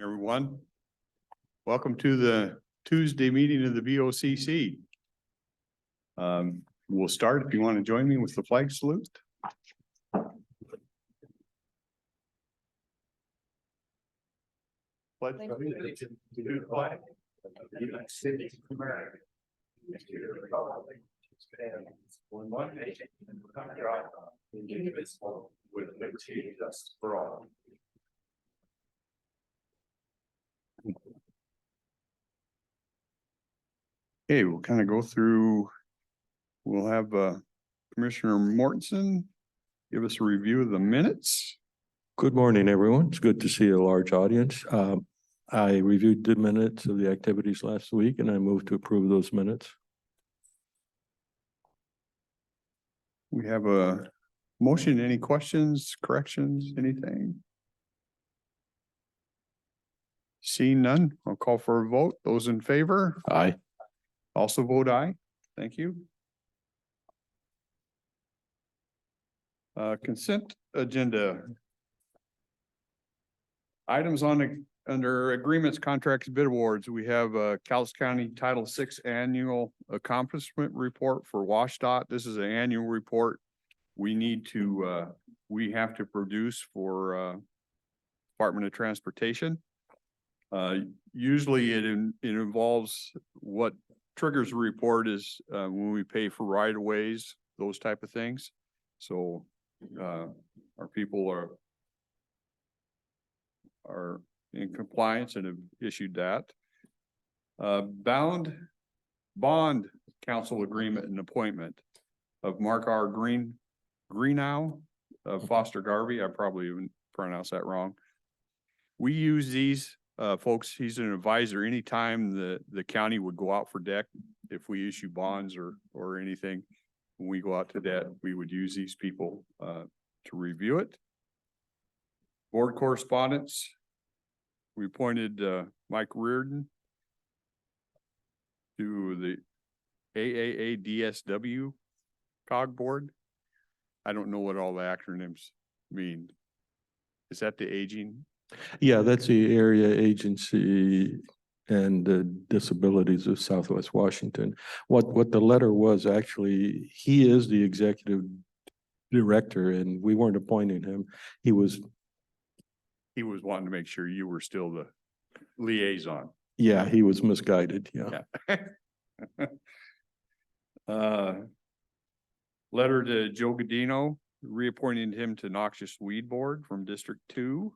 Everyone, welcome to the Tuesday meeting of the VOCC. We'll start if you want to join me with the flag salute. Pledge allegiance to the flag of the United States of America, and to the republic which stands one nation under God, indivisible, with liberty and justice for all. Okay, we'll kind of go through. We'll have Commissioner Mortensen give us a review of the minutes. Good morning, everyone. It's good to see a large audience. I reviewed the minutes of the activities last week and I moved to approve those minutes. We have a motion. Any questions, corrections, anything? Seeing none, I'll call for a vote. Those in favor? Aye. Also vote aye. Thank you. Consent agenda. Items on the, under agreements, contracts, bid awards, we have Cowles County Title VI Annual Accomplishment Report for WashDOT. This is an annual report we need to, we have to produce for Department of Transportation. Usually it involves what triggers a report is when we pay for right of ways, those type of things. So our people are in compliance and have issued that. Bond council agreement and appointment of Mark R. Greenow of Foster Garvey. I probably even pronounced that wrong. We use these folks. He's an advisor. Anytime the county would go out for debt, if we issue bonds or anything, when we go out to debt, we would use these people to review it. Board correspondence. We appointed Mike Reardon to the AAA DSW COG board. I don't know what all the acronyms mean. Is that the aging? Yeah, that's the area agency and the disabilities of Southwest Washington. What the letter was, actually, he is the executive director and we weren't appointing him. He was wanting to make sure you were still the liaison. Yeah, he was misguided. Yeah. Letter to Joe Godino, reappointing him to Noxious Weed Board from District 2.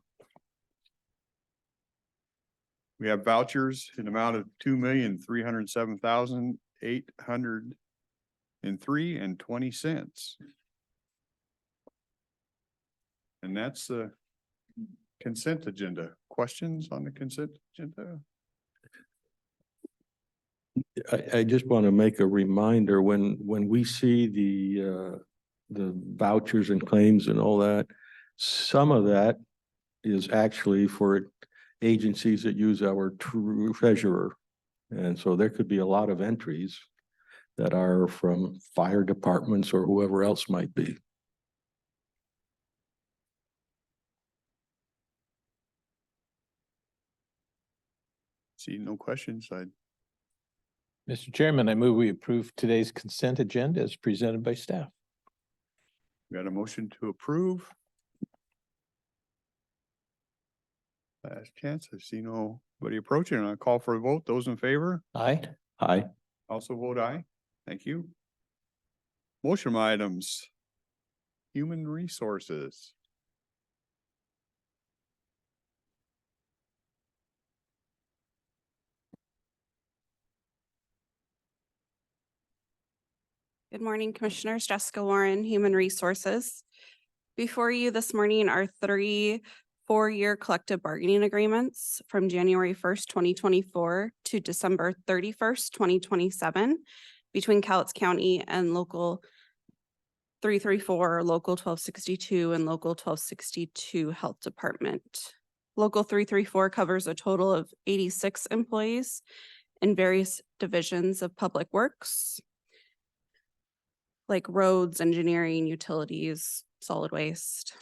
We have vouchers in amount of $2,307,803.20. And that's the consent agenda. Questions on the consent agenda? I just want to make a reminder when we see the vouchers and claims and all that, some of that is actually for agencies that use our treasurer. And so there could be a lot of entries that are from fire departments or whoever else might be. See no questions. Mr. Chairman, I move we approve today's consent agenda as presented by staff. We got a motion to approve. Last chance. I see nobody approaching. I'll call for a vote. Those in favor? Aye. Aye. Also vote aye. Thank you. Motion items. Human resources. Good morning, Commissioners. Jessica Warren, Human Resources. Before you this morning are 3 4-year collective bargaining agreements from January 1st, 2024 to December 31st, 2027 between Cowlitz County and Local 334, Local 1262, and Local 1262 Health Department. Local 334 covers a total of 86 employees in various divisions of public works, like roads, engineering, utilities, solid waste.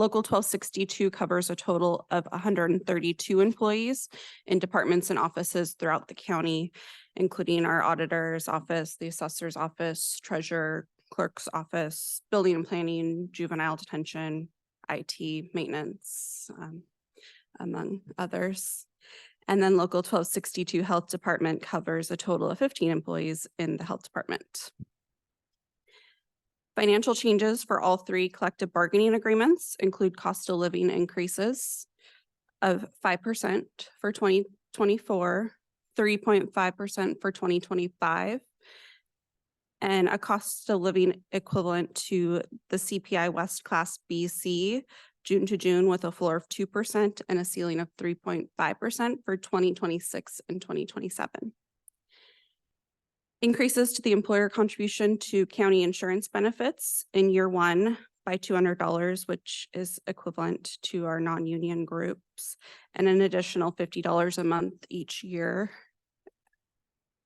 Local 1262 covers a total of 132 employees in departments and offices throughout the county, including our auditor's office, the assessor's office, treasurer, clerk's office, building and planning, juvenile detention, IT, maintenance, among others. And then local 1262 health department covers a total of 15 employees in the health department. Financial changes for all three collective bargaining agreements include cost of living increases of 5% for 2024, 3.5% for 2025, and a cost of living equivalent to the CPI West Class BC June to June with a floor of 2% and a ceiling of 3.5% for 2026 and 2027. Increases to the employer contribution to county insurance benefits in year one by $200, which is equivalent to our non-union groups, and an additional $50 a month each year.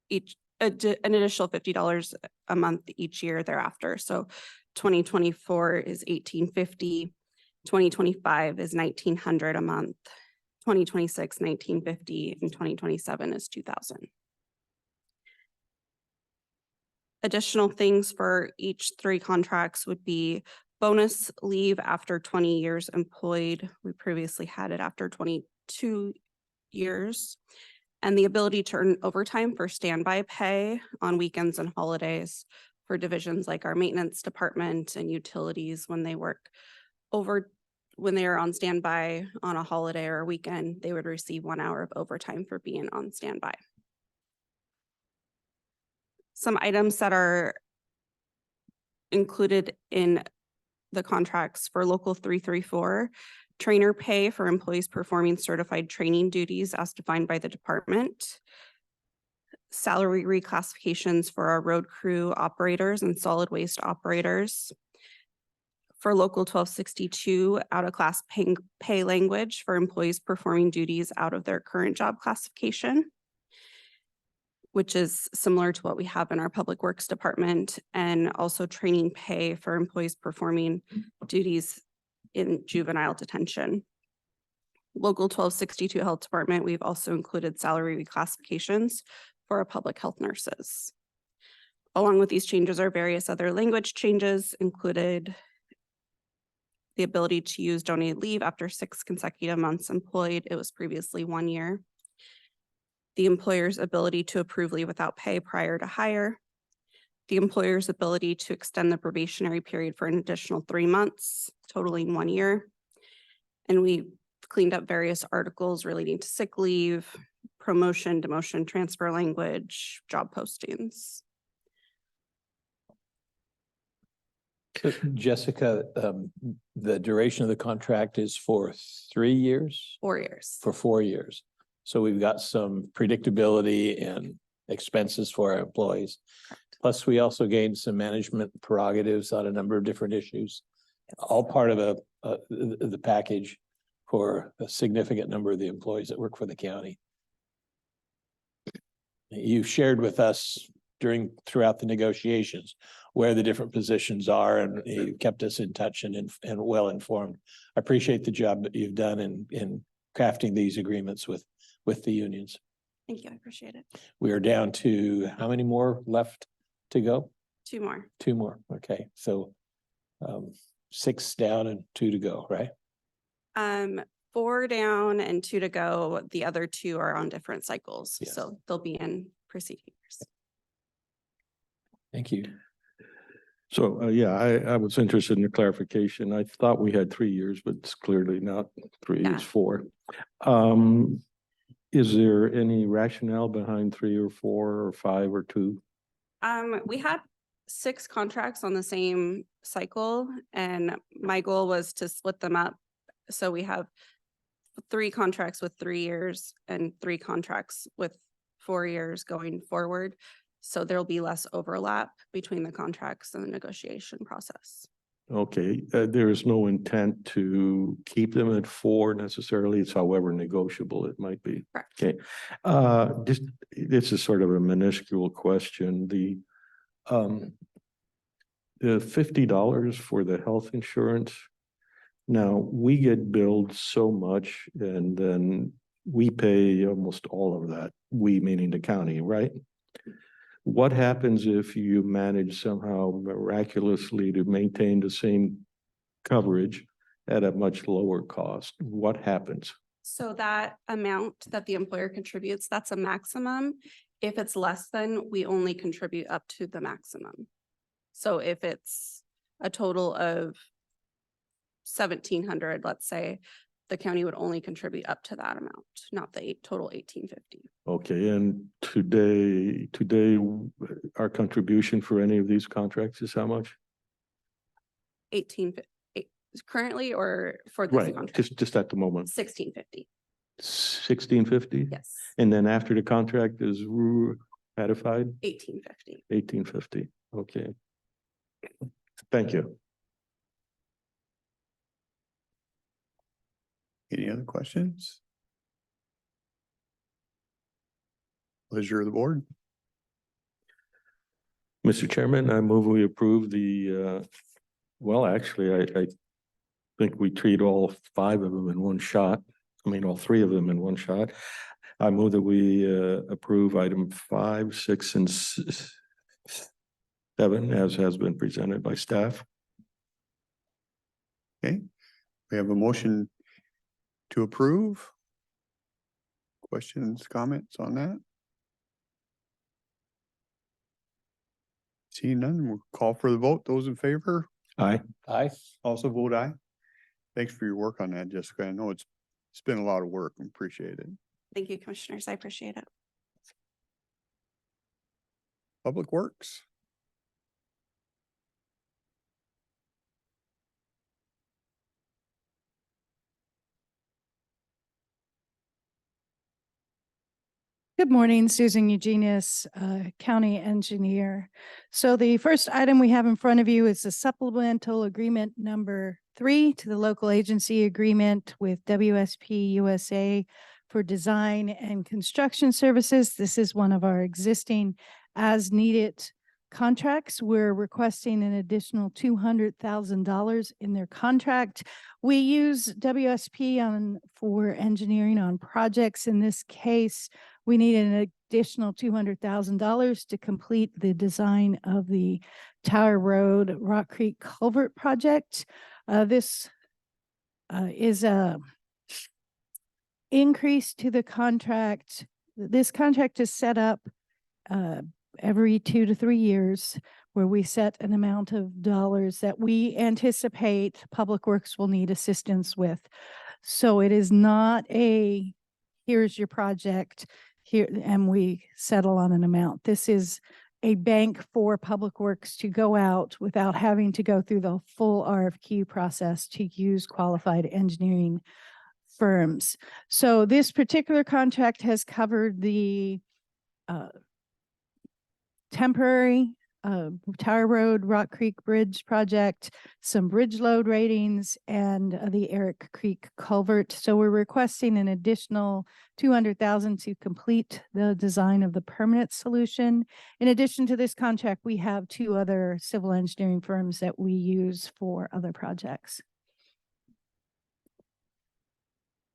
An additional $50 a month each year thereafter. So 2024 is $1,850. 2025 is $1,900 a month. 2026, $1,950, and 2027 is $2,000. Additional things for each three contracts would be bonus leave after 20 years employed. We previously had it after 22 years. And the ability to earn overtime for standby pay on weekends and holidays for divisions like our maintenance department and utilities when they work when they are on standby on a holiday or a weekend, they would receive 1 hour of overtime for being on standby. Some items that are included in the contracts for local 334, trainer pay for employees performing certified training duties as defined by the department, salary reclassifications for our road crew operators and solid waste operators, for local 1262, out of class pay language for employees performing duties out of their current job classification, which is similar to what we have in our public works department, and also training pay for employees performing duties in juvenile detention. Local 1262 health department, we've also included salary reclassifications for our public health nurses. Along with these changes are various other language changes, included the ability to use donated leave after 6 consecutive months employed. It was previously 1 year. The employer's ability to approve leave without pay prior to hire. The employer's ability to extend the probationary period for an additional 3 months, totaling 1 year. And we cleaned up various articles relating to sick leave, promotion, demotion, transfer language, job postings. So, Jessica, the duration of the contract is for 3 years? 4 years. For 4 years. So we've got some predictability and expenses for our employees. Correct. Plus, we also gained some management prerogatives on a number of different issues. All part of the package for a significant number of the employees that work for the county. You shared with us throughout the negotiations where the different positions are, and you kept us in touch and well informed. I appreciate the job that you've done in crafting these agreements with the unions. Thank you, I appreciate it. We are down to how many more left to go? 2 more. 2 more. Okay, so 6 down and 2 to go, right? 4 down and 2 to go. The other 2 are on different cycles, Yes. so they'll be in preceding years. Thank you. So, yeah, I was interested in the clarification. I thought we had 3 years, but it's clearly not 3, Yeah. it's 4. Is there any rationale behind 3 or 4 or 5 or 2? We had 6 contracts on the same cycle, and my goal was to split them up. So we have 3 contracts with 3 years and 3 contracts with 4 years going forward. So there'll be less overlap between the contracts and the negotiation process. Okay, there is no intent to keep them at 4 necessarily. It's however negotiable it might be. Correct. Okay, this is sort of a minuscule question. The $50 for the health insurance, Now, we get billed so much and then we pay almost all of that, we meaning the county, right? What happens if you manage somehow miraculously to maintain the same coverage at a much lower cost? What happens? So that amount that the employer contributes, that's a maximum. If it's less than, we only contribute up to the maximum. So if it's a total of 1,700, let's say, the county would only contribute up to that amount, not the total 1,850. Okay, and today, our contribution for any of these contracts is how much? 1,850 currently, or for this Right, contract? just at the moment, 1,650, 1650? yes, And then after the contract is ratified, 1,850. 1850, okay. Thank you. Any other questions? Pleasure of the board. Mr. Chairman, I move we approve well, actually, I think we treat all 5 of them in one shot. I mean, all 3 of them in one shot. I move that we approve item 5, 6, and 7 as has been presented by staff. Okay, we have a motion to approve. Questions, comments on that? Seeing none, we'll call for the vote. Those in favor Aye. Aye. also vote aye. Thanks for your work on that, Jessica. I know it's been a lot of work. Appreciate it. Thank you, commissioners. I appreciate it. Public Works. Good morning, Susan Eugenius, County Engineer. So the first item we have in front of you is the supplemental agreement number 3 to the local agency agreement with WSP USA for design and construction services. This is one of our existing as-needed contracts. We're requesting an additional $200,000 in their contract. We use WSP for engineering on projects. In this case, we need an additional $200,000 to complete the design of the Tower Road Rock Creek Culvert project. This is a increase to the contract. This contract is set up every 2 to 3 years, where we set an amount of dollars that we anticipate Public Works will need assistance with. So it is not a, here's your project here, and we settle on an amount. This is a bank for Public Works to go out without having to go through the full RFQ process to use qualified engineering firms. So this particular contract has covered the temporary Tower Road Rock Creek Bridge project, some bridge load ratings, and the Eric Creek culvert. So we're requesting an additional $200,000 to complete the design of the permanent solution. In addition to this contract, we have 2 other civil engineering firms that we use for other projects.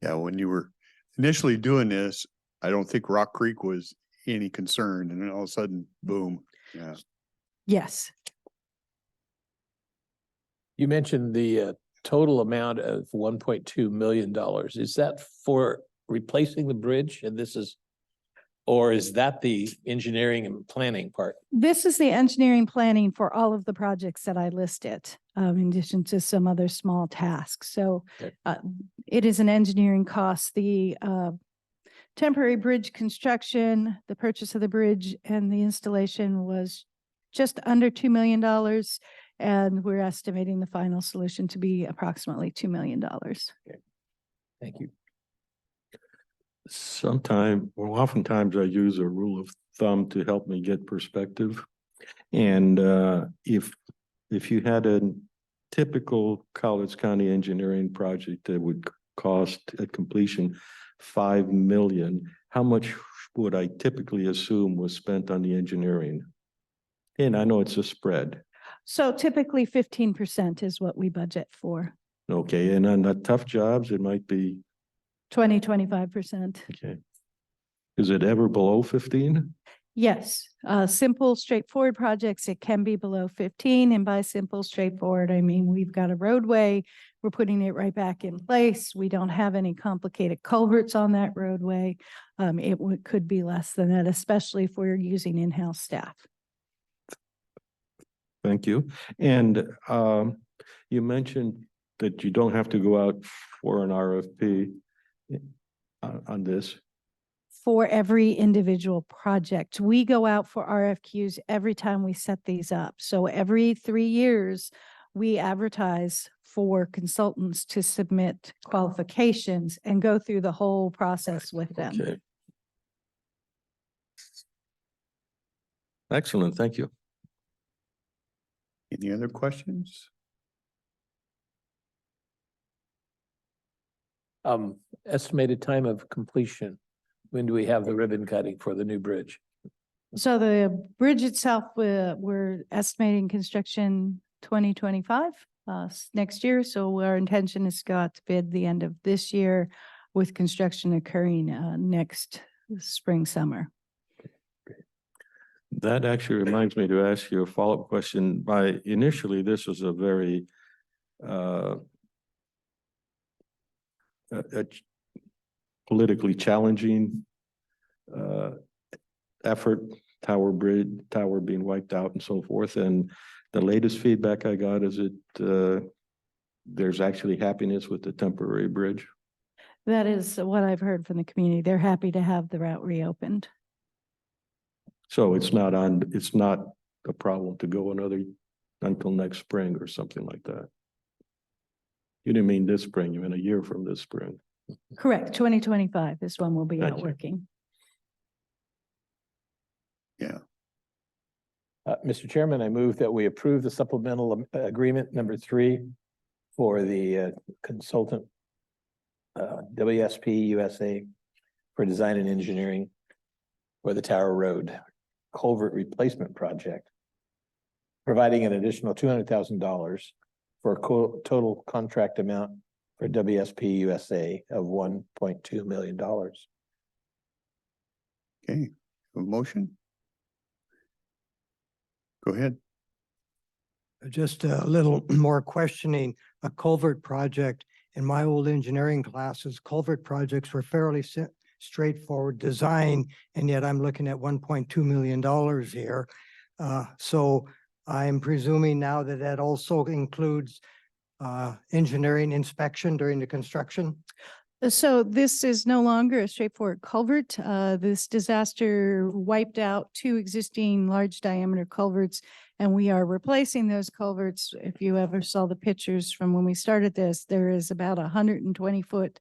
Yeah, when you were initially doing this, I don't think Rock Creek was any concern, and then all of a sudden, boom. Yeah. Yes. You mentioned the total amount of $1.2 million. Is that for replacing the bridge? And this is, or is that the engineering and planning part? This is the engineering planning for all of the projects that I listed, in addition to some other small tasks. So Okay. it is an engineering cost. The temporary bridge construction, the purchase of the bridge and the installation was just under $2 million. And we're estimating the final solution to be approximately $2 million. Thank you. Oftentimes I use a rule of thumb to help me get perspective. And if you had a typical College County engineering project that would cost at completion $5 million, how much would I typically assume was spent on the engineering? And I know it's a spread. So typically 15% is what we budget for. Okay, and on the tough jobs, it might be, 25%. okay. Is it ever below 15? Yes, simple, straightforward projects, it can be below 15. And by simple, straightforward, I mean, we've got a roadway. We're putting it right back in place. We don't have any complicated culverts on that roadway. Could be less than that, especially if we're using in-house staff. Thank you. And you mentioned that you don't have to go out for an RFP on this. For every individual project, we go out for RFQs every time we set these up. So every 3 years, we advertise for consultants to submit qualifications and go through the whole process with them. Okay. Excellent, thank you. Any other questions? Estimated time of completion. When do we have the ribbon cutting for the new bridge? So the bridge itself, we're estimating construction 2025, next year. So our intention is to go out to bid the end of this year with construction occurring, next spring, summer. That actually reminds me to ask you a follow-up question. Initially, this was a very a politically challenging effort, tower being wiped out and so forth. And the latest feedback I got is there's actually happiness with the temporary bridge. That is what I've heard from the community. They're happy to have the route reopened. So it's not a problem to go until next spring or something like that. You didn't mean this spring, you mean a year from this spring. Correct. 2025 is when we'll be out Gotcha. working. Yeah, Mr. Chairman, I move that we approve the supplemental agreement number 3 for the consultant WSP USA for design and engineering for the Tower Road culvert replacement project, providing an additional $200,000 for a total contract amount for WSP USA of $1.2 million. okay, a motion? Go ahead. Just a little more questioning, a culvert project. In my old engineering classes, culvert projects were fairly straightforward design, and yet I'm looking at $1.2 million here. So I'm presuming now that that also includes engineering inspection during the construction? So this is no longer a straightforward culvert. This disaster wiped out 2 existing large diameter culverts, and we are replacing those culverts. If you ever saw the pictures from when we started this, there is about 120-foot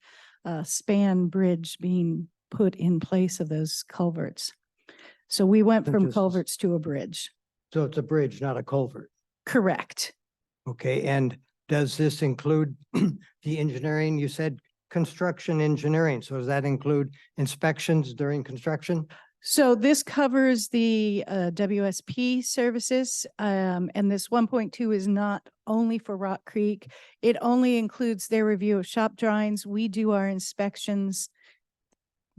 span bridge being put in place of those culverts. So we went from Interesting. culverts to a bridge. So it's a bridge, not a culvert. Correct. Okay, and does this include the engineering? You said construction engineering. So does that include inspections during construction? So this covers the WSP services, and this 1.2 is not only for Rock Creek. It only includes their review of shop drawings. We do our inspections.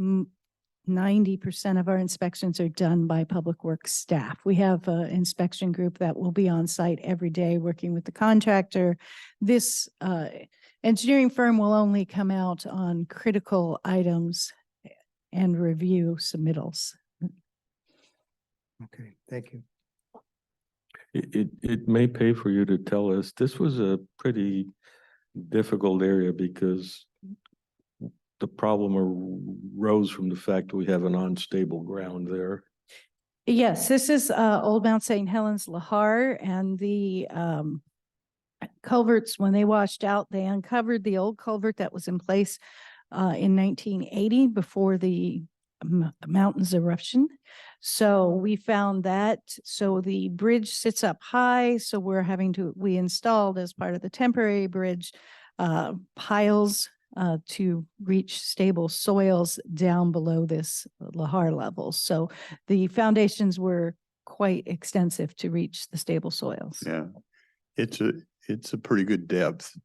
90% of our inspections are done by Public Works staff. We have an inspection group that will be on site every day working with the contractor. This engineering firm will only come out on critical items and review submittals. Okay, thank you. It may pay for you to tell us, this was a pretty difficult area because the problem arose from the fact that we have an unstable ground there. Yes, this is Old Mount St. Helens Lahar, and the culverts, when they washed out, they uncovered the old culvert that was in place in 1980 before the mountains eruption. So we found that, so the bridge sits up high. So we installed as part of the temporary bridge piles to reach stable soils down below this Lahar level. So the foundations were quite extensive to reach the stable soils. Yeah, it's a pretty good depth.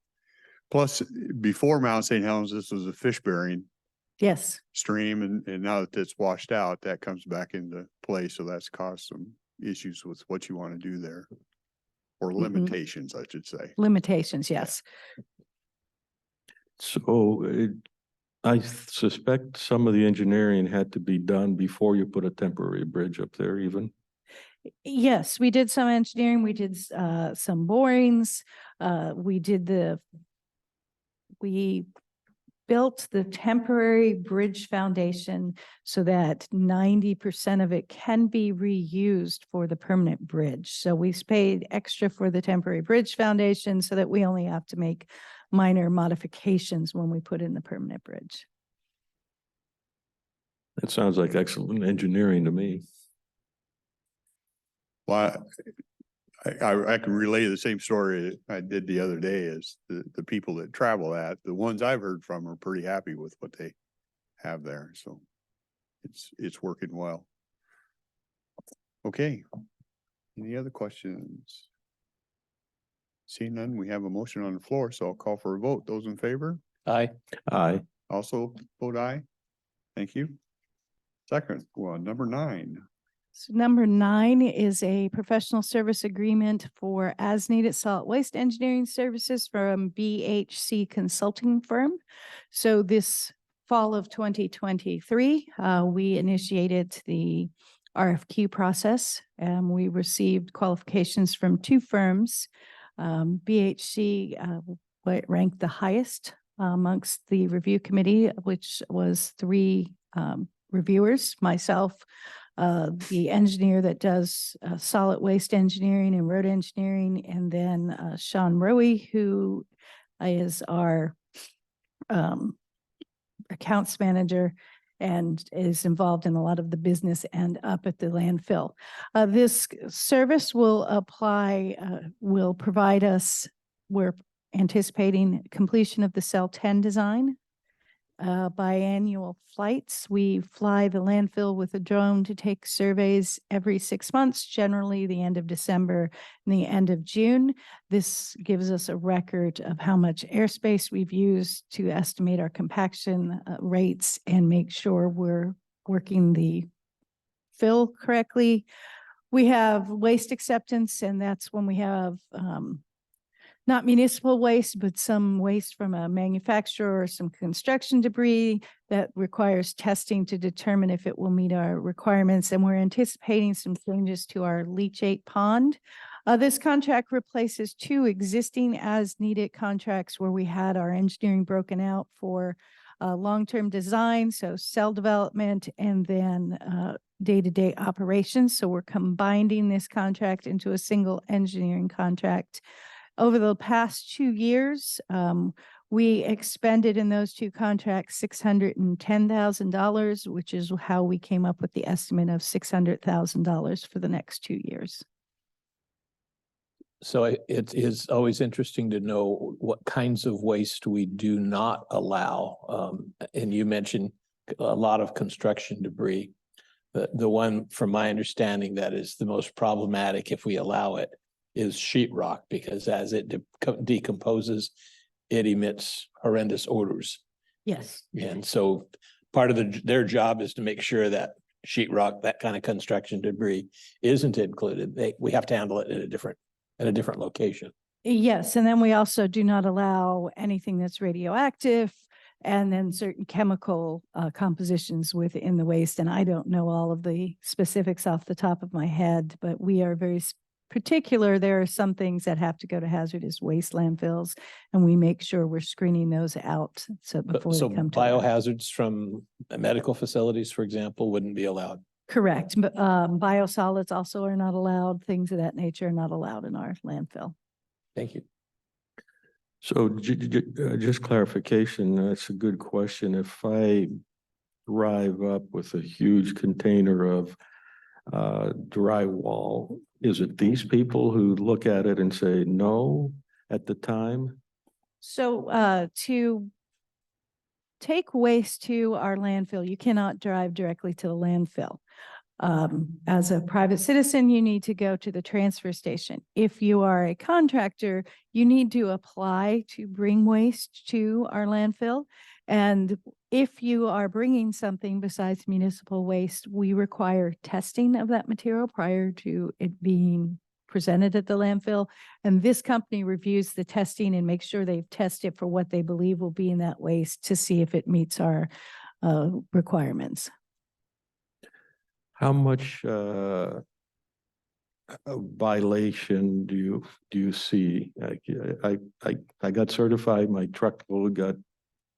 Plus, before Mount St. Helens, this was a fish bearing Yes, stream, and now that it's washed out, that comes back into play, so that's caused some issues with what you want to do there. Or limitations, I should say. limitations, yes. So I suspect some of the engineering had to be done before you put a temporary bridge up there even. Yes, we did some engineering, we did some borings, we built the temporary bridge foundation so that 90% of it can be reused for the permanent bridge. So we paid extra for the temporary bridge foundation so that we only have to make minor modifications when we put in the permanent bridge. That sounds like excellent engineering to me. Well, I can relay the same story I did the other day is the people that travel that, the ones I've heard from are pretty happy with what they have there, so it's working well. Okay. Any other questions? Seeing none, we have a motion on the floor, so I'll call for a vote. Those in favor? Aye. Aye. Also vote aye. Thank you. Second, number 9. So number 9 is a professional service agreement for as-needed solid waste engineering services from BHC Consulting Firm. So this fall of 2023, we initiated the RFQ process and we received qualifications from 2 firms. BHC ranked the highest amongst the review committee, which was 3 reviewers, myself, the engineer that does solid waste engineering and road engineering, and then Sean Rowe, who is our accounts manager and is involved in a lot of the business and up at the landfill. This service will provide us, we're anticipating completion of the Cell 10 design. Biannual flights. We fly the landfill with a drone to take surveys every 6 months, generally the end of December and the end of June. This gives us a record of how much airspace we've used to estimate our compaction rates and make sure we're working the fill correctly. We have waste acceptance, and that's when we have not municipal waste, but some waste from a manufacturer or some construction debris that requires testing to determine if it will meet our requirements. And we're anticipating some changes to our leachate pond. This contract replaces 2 existing as-needed contracts where we had our engineering broken out for long-term design, so cell development, and then day-to-day operations. So we're combining this contract into a single engineering contract. Over the past 2 years, we expended in those 2 contracts $610,000, which is how we came up with the estimate of $600,000 for the next 2 years. So it is always interesting to know what kinds of waste we do not allow. And you mentioned a lot of construction debris. The one, from my understanding, that is the most problematic if we allow it is sheetrock, because as it decomposes, it emits horrendous odors. Yes. And so part of their job is to make sure that sheetrock, that kind of construction debris, isn't included. We have to handle it in a different location. Yes, and then we also do not allow anything that's radioactive, and then certain chemical compositions within the waste. And I don't know all of the specifics off the top of my head, but we are very particular. There are some things that have to go to hazardous waste landfills, and we make sure we're screening those out. So before So they come to us. biohazards from medical facilities, for example, wouldn't be allowed. Correct. But biosolids also are not allowed. Things of that nature are not allowed in our landfill. Thank you. So just clarification, that's a good question. If I drive up with a huge container of drywall, is it these people who look at it and say no at the time? So to take waste to our landfill, you cannot drive directly to the landfill. As a private citizen, you need to go to the transfer station. If you are a contractor, you need to apply to bring waste to our landfill. And if you are bringing something besides municipal waste, we require testing of that material prior to it being presented at the landfill. And this company reviews the testing and makes sure they've tested for what they believe will be in that waste to see if it meets our requirements. How much violation do you see? I got certified, my truck got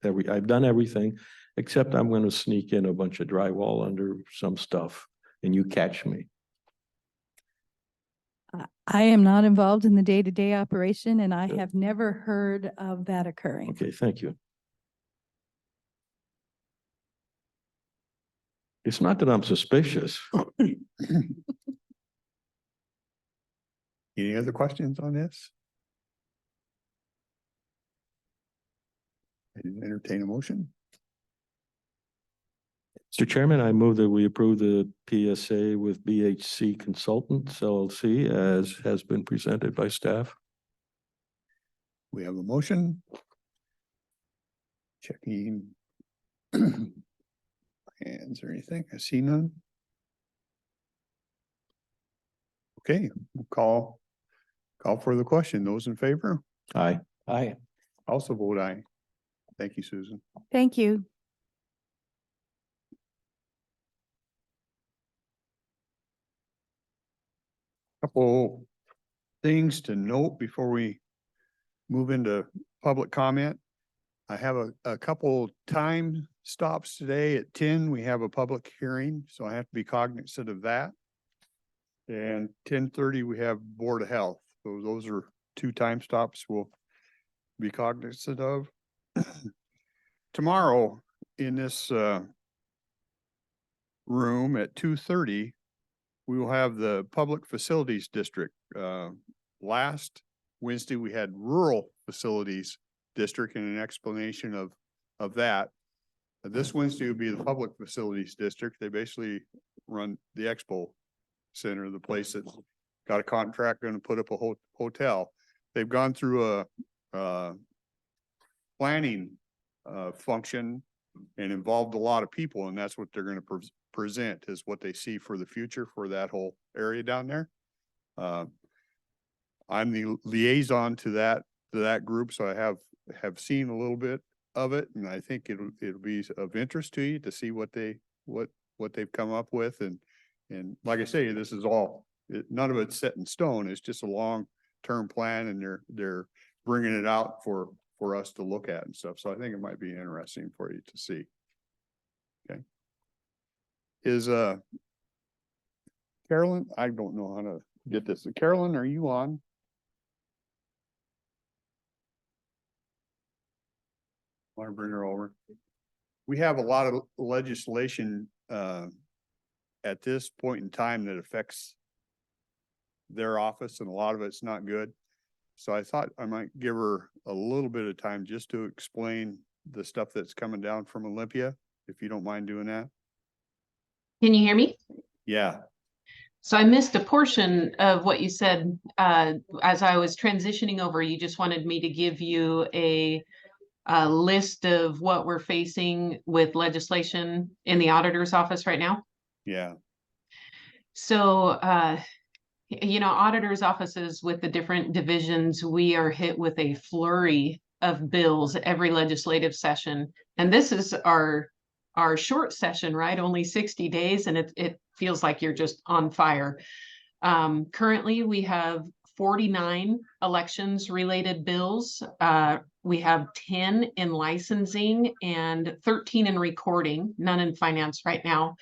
I've done everything, except I'm gonna sneak in a bunch of drywall under some stuff and you catch me. I am not involved in the day-to-day operation, and I have never heard of that occurring. Okay, thank you. It's not that I'm suspicious. Any other questions on this? I didn't entertain a motion. Mr. Chairman, I move that we approve the PSA with BHC Consultants LLC as has been presented by staff. We have a motion. Checking. Hands or anything? I see none. Okay, we'll call for the question. Those in favor? Aye. Aye. Also vote aye. Thank you, Susan. Thank you. Couple things to note before we move into public comment. I have a couple time stops today. At 10, we have a public hearing, so I have to be cognizant of that. And 10:30, we have Board of Health. So those are two time stops we'll be cognizant of. Tomorrow in this room at 2:30, we will have the Public Facilities District. Last Wednesday, we had Rural Facilities District and an explanation of that. This Wednesday will be the Public Facilities District. They basically run the Expo Center, the place that's got a contract going to put up a hotel. They've gone through a planning function and involved a lot of people, and that's what they're going to present is what they see for the future for that whole area down there. I'm the liaison to that group, so I have seen a little bit of it, and I think it'll be of interest to you to see what they've come up with, and like I say, this is all none of it's set in stone. It's just a long-term plan, and they're bringing it out for us to look at and stuff. So I think it might be interesting for you to see. Okay. Is Carolyn? I don't know how to get this. Carolyn, are you on? Want to bring her over? We have a lot of legislation at this point in time that affects their office, and a lot of it's not good. So I thought I might give her a little bit of time just to explain the stuff that's coming down from Olympia, if you don't mind doing that. Can you hear me? Yeah. So I missed a portion of what you said as I was transitioning over. You just wanted me to give you a list of what we're facing with legislation in the auditor's office right now. Yeah. So, auditors' offices with the different divisions, we are hit with a flurry of bills every legislative session. And this is our short session, right? Only 60 days, and it feels like you're just on fire. Currently, we have 49 elections related bills. We have 10 in licensing and 13 in recording, none in finance right now.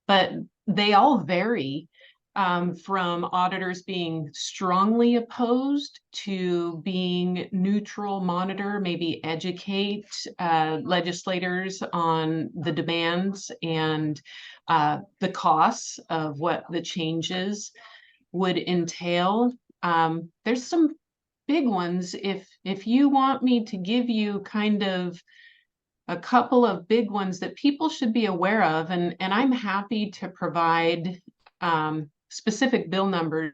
But they all vary from auditors being strongly opposed to being neutral, monitor, maybe educate legislators on the demands and the costs of what the changes would entail. There's some big ones. If you want me to give you kind of a couple of big ones that people should be aware of, and I'm happy to provide specific bill numbers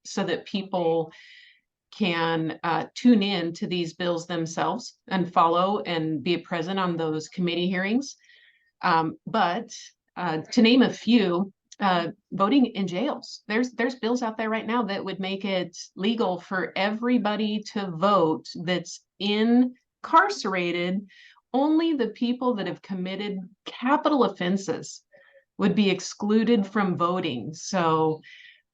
so that people can tune in to these bills themselves and follow and be present on those committee hearings. But to name a few, voting in jails. There's bills out there right now that would make it legal for everybody to vote that's incarcerated. Only the people that have committed capital offenses would be excluded from voting. So,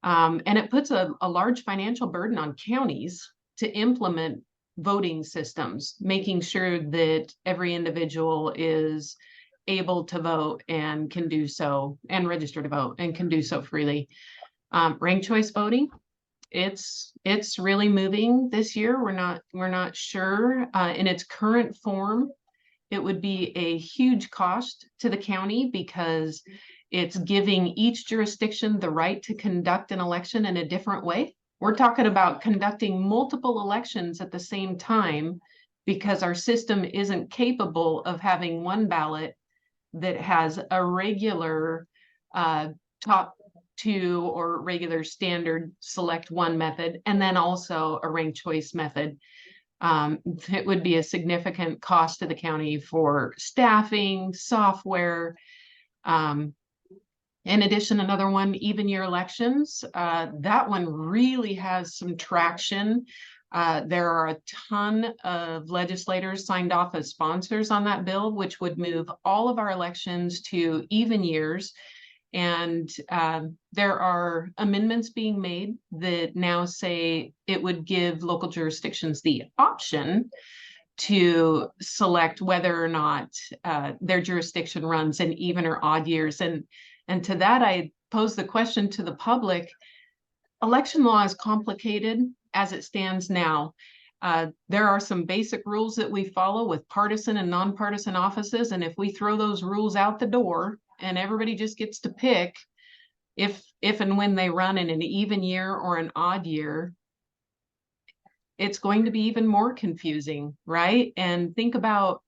and it puts a large financial burden on counties to implement voting systems, making sure that every individual is able to vote and can do so, and register to vote and can do so freely. Ranked choice voting, it's really moving this year. We're not sure in its current form. It would be a huge cost to the county because it's giving each jurisdiction the right to conduct an election in a different way. We're talking about conducting multiple elections at the same time because our system isn't capable of having one ballot that has a regular top two or regular standard select one method, and then also a ranked choice method. It would be a significant cost to the county for staffing, software. In addition, another one, even year elections. That one really has some traction. There are a ton of legislators signed off as sponsors on that bill, which would move all of our elections to even years. And there are amendments being made that now say it would give local jurisdictions the option to select whether or not their jurisdiction runs in even or odd years. And to that, I pose the question to the public. Election law is complicated as it stands now. There are some basic rules that we follow with partisan and nonpartisan offices. And if we throw those rules out the door and everybody just gets to pick if and when they run in an even year or an odd year, it's going to be even more confusing, right? And think about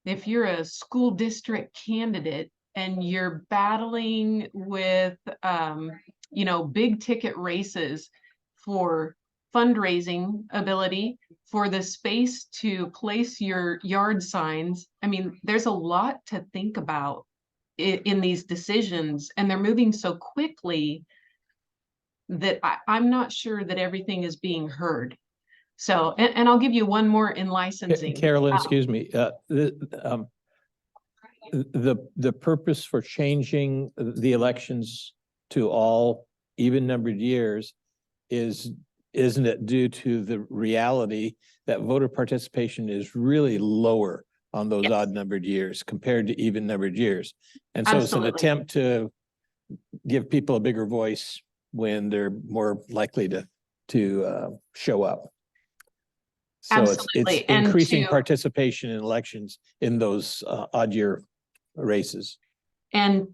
if you're a school district candidate and you're battling with, big ticket races for fundraising ability, for the space to place your yard signs. I mean, there's a lot to think about in these decisions, and they're moving so quickly that I'm not sure that everything is being heard. So, and I'll give you one more in licensing. Carolyn, excuse me, the purpose for changing the elections to all even numbered years isn't it due to the reality that voter participation is really lower on those Yes. odd numbered years compared to even numbered years? And so Absolutely. it's an attempt to give people a bigger voice when they're more likely to show up. So Absolutely. it's And increasing to- participation in elections in those odd year races. And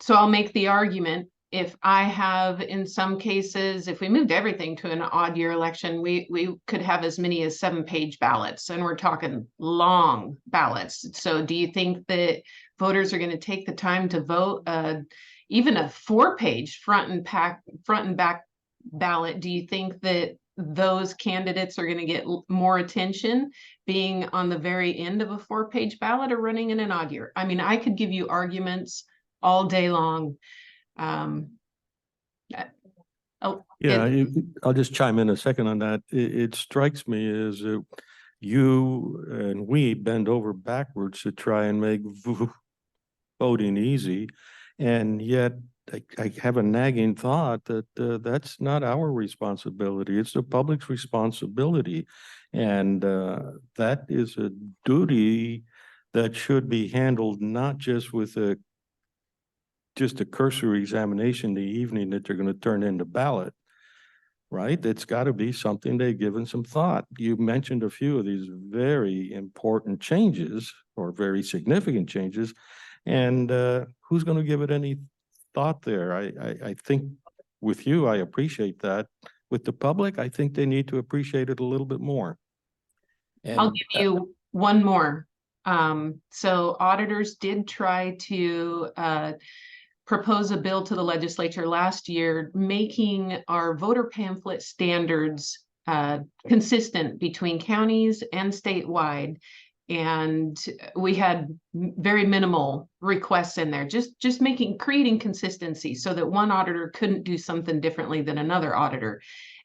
so I'll make the argument, if I have, in some cases, if we moved everything to an odd year election, we could have as many as 7-page ballots, and we're talking long ballots. So do you think that voters are going to take the time to vote even a 4-page front and back ballot? Do you think that those candidates are going to get more attention being on the very end of a 4-page ballot or running in an odd year? I mean, I could give you arguments all day long. I'll just chime in a second on that. It strikes me as you and we bend over backwards to try and make voting easy. And yet I have a nagging thought that that's not our responsibility. It's the public's responsibility. And that is a duty that should be handled not just with just a cursory examination the evening that they're going to turn in the ballot, right? It's got to be something they've given some thought. You mentioned a few of these very important changes or very significant changes, and who's going to give it any thought there? I think with you, I appreciate that. With the public, I think they need to appreciate it a little bit more. I'll give you one more. So auditors did try to propose a bill to the legislature last year, making our voter pamphlet standards consistent between counties and statewide. And we had very minimal requests in there, just creating consistency so that one auditor couldn't do something differently than another auditor.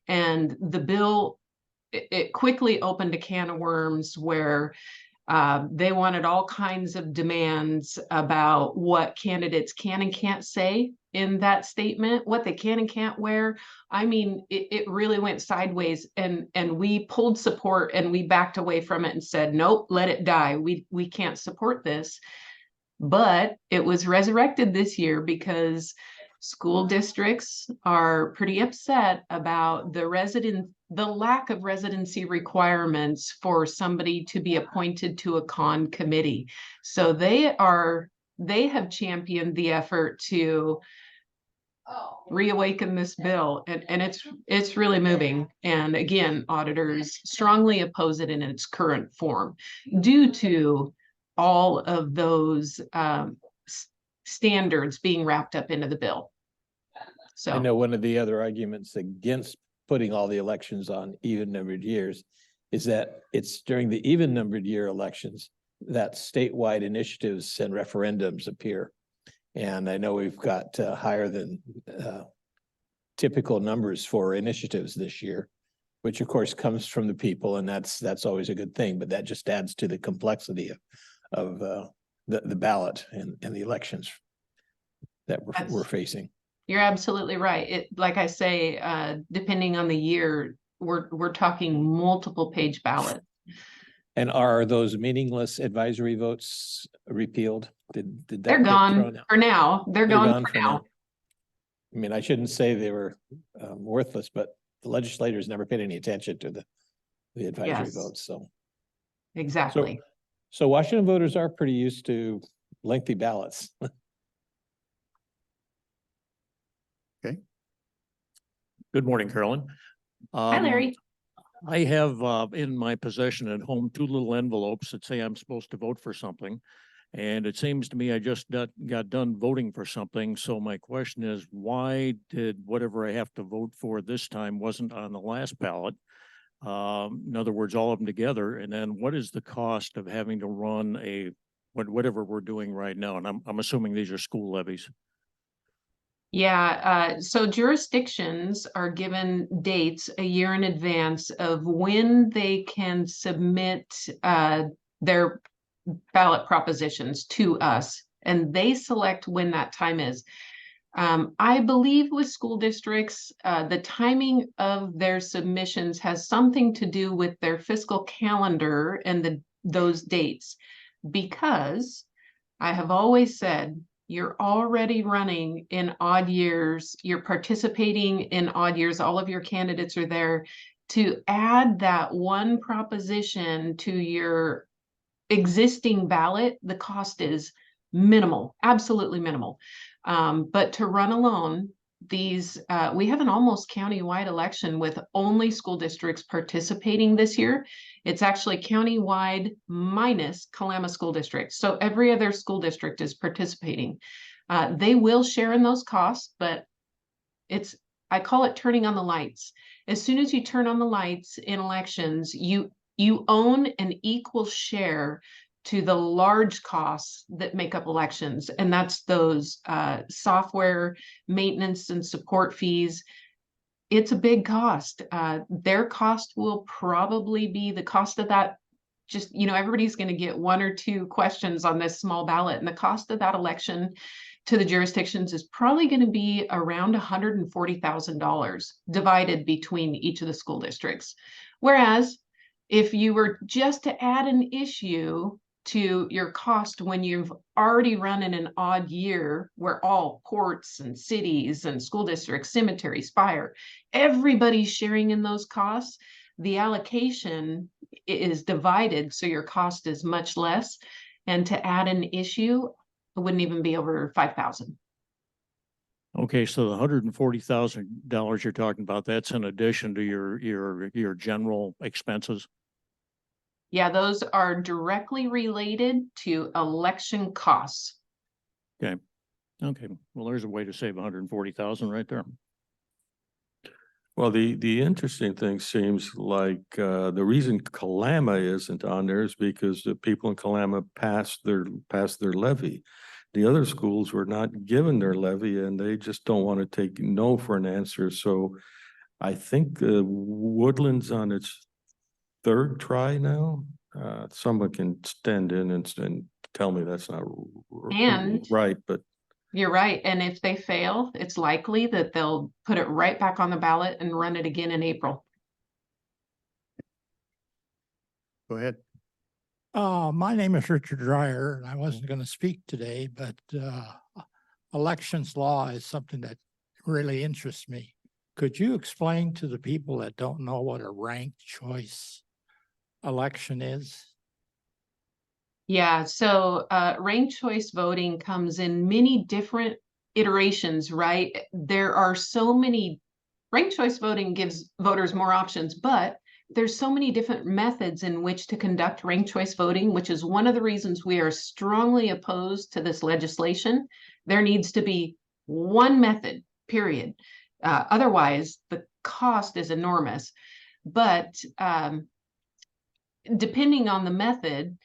And the bill, it quickly opened a can of worms where they wanted all kinds of demands about what candidates can and can't say in that statement, what they can and can't wear. I mean, it really went sideways, and we pulled support and we backed away from it and said, nope, let it die. We can't support this. But it was resurrected this year because school districts are pretty upset about the lack of residency requirements for somebody to be appointed to a con committee. So they have championed the effort to reawaken this bill, and it's really moving. And again, auditors strongly oppose it in its current form due to all of those standards being wrapped up into the bill. So I know one of the other arguments against putting all the elections on even numbered years is that it's during the even numbered year elections that statewide initiatives and referendums appear. And I know we've got higher than typical numbers for initiatives this year, which of course comes from the people, and that's always a good thing, but that just adds to the complexity of the ballot and the elections that we're facing. you're absolutely right. It, like I say, depending on the year, we're talking multiple page ballot. And are those meaningless advisory votes repealed? Did that They're get gone thrown out? for now. They're gone for for now. I mean, I shouldn't say they were worthless, but the legislators never paid any attention to the advisory Yes. votes, so. Exactly. So Washington voters are pretty used to lengthy ballots. Good morning, Carolyn. Hi, Larry. I have in my possession at home 2 little envelopes that say I'm supposed to vote for something. And it seems to me I just got done voting for something. So my question is, why did whatever I have to vote for this time wasn't on the last ballot? In other words, all of them together. And then what is the cost of having to run whatever we're doing right now? And I'm assuming these are school levies. Yeah, so jurisdictions are given dates a year in advance of when they can submit their ballot propositions to us, and they select when that time is. I believe with school districts, the timing of their submissions has something to do with their fiscal calendar and those dates, because I have always said, you're already running in odd years, you're participating in odd years, all of your candidates are there. To add that one proposition to your existing ballot, the cost is minimal, absolutely minimal. But to run alone, we have an almost countywide election with only school districts participating this year. It's actually countywide minus Kalama School District. So every other school district is participating. They will share in those costs, but I call it turning on the lights. As soon as you turn on the lights in elections, you own an equal share to the large costs that make up elections. And that's those software maintenance and support fees. It's a big cost. Their cost will probably be the cost of that. Just, everybody's going to get 1 or 2 questions on this small ballot. And the cost of that election to the jurisdictions is probably going to be around $140,000 divided between each of the school districts. Whereas if you were just to add an issue to your cost when you've already run in an odd year where all courts and cities and school districts, cemeteries, fire, everybody's sharing in those costs, the allocation is divided, so your cost is much less. And to add an issue, it wouldn't even be over $5,000. Okay, so the $140,000 you're talking about, that's in addition to your general expenses? Yeah, those are directly related to election costs. Okay, well, there's a way to save 140,000 right there. Well, the interesting thing seems like, the reason Kalama isn't on there is because the people in Kalama passed their levy. The other schools were not given their levy and they just don't want to take no for an answer. So I think Woodland's on its third try now. Someone can stand in and tell me that's not And- right, but You're right. And if they fail, it's likely that they'll put it right back on the ballot and run it again in April. Go ahead. My name is Richard Dryer, and I wasn't going to speak today, but elections law is something that really interests me. Could you explain to the people that don't know what a ranked choice election is? Yeah, so ranked choice voting comes in many different iterations, right? There are so many, ranked choice voting gives voters more options, but there's so many different methods in which to conduct ranked choice voting, which is one of the reasons we are strongly opposed to this legislation. There needs to be one method, period. Otherwise, the cost is enormous. But depending on the method,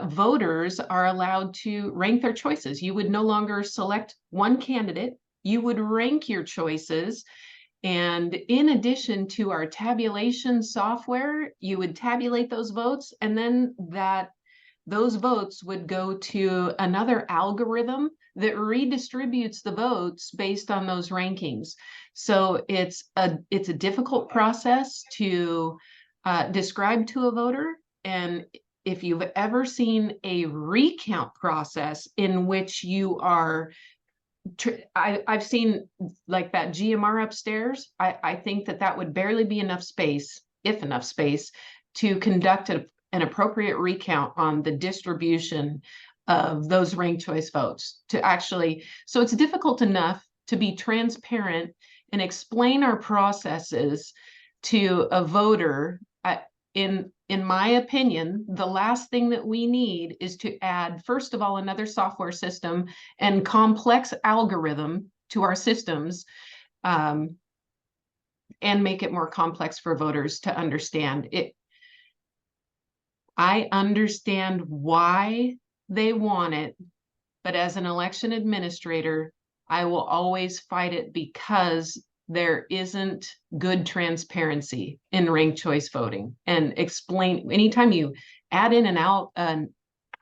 voters are allowed to rank their choices. You would no longer select one candidate, you would rank your choices. And in addition to our tabulation software, you would tabulate those votes, and then those votes would go to another algorithm that redistributes the votes based on those rankings. So it's a difficult process to describe to a voter. And if you've ever seen a recount process in which you are, I've seen like that GMR upstairs, I think that would barely be enough space, if enough space, to conduct an appropriate recount on the distribution of those ranked choice votes to actually, so it's difficult enough to be transparent and explain our processes to a voter. In my opinion, the last thing that we need is to add, first of all, another software system and complex algorithm to our systems, and make it more complex for voters to understand it. I understand why they want it, but as an election administrator, I will always fight it because there isn't good transparency in ranked choice voting. And explain, anytime you add in a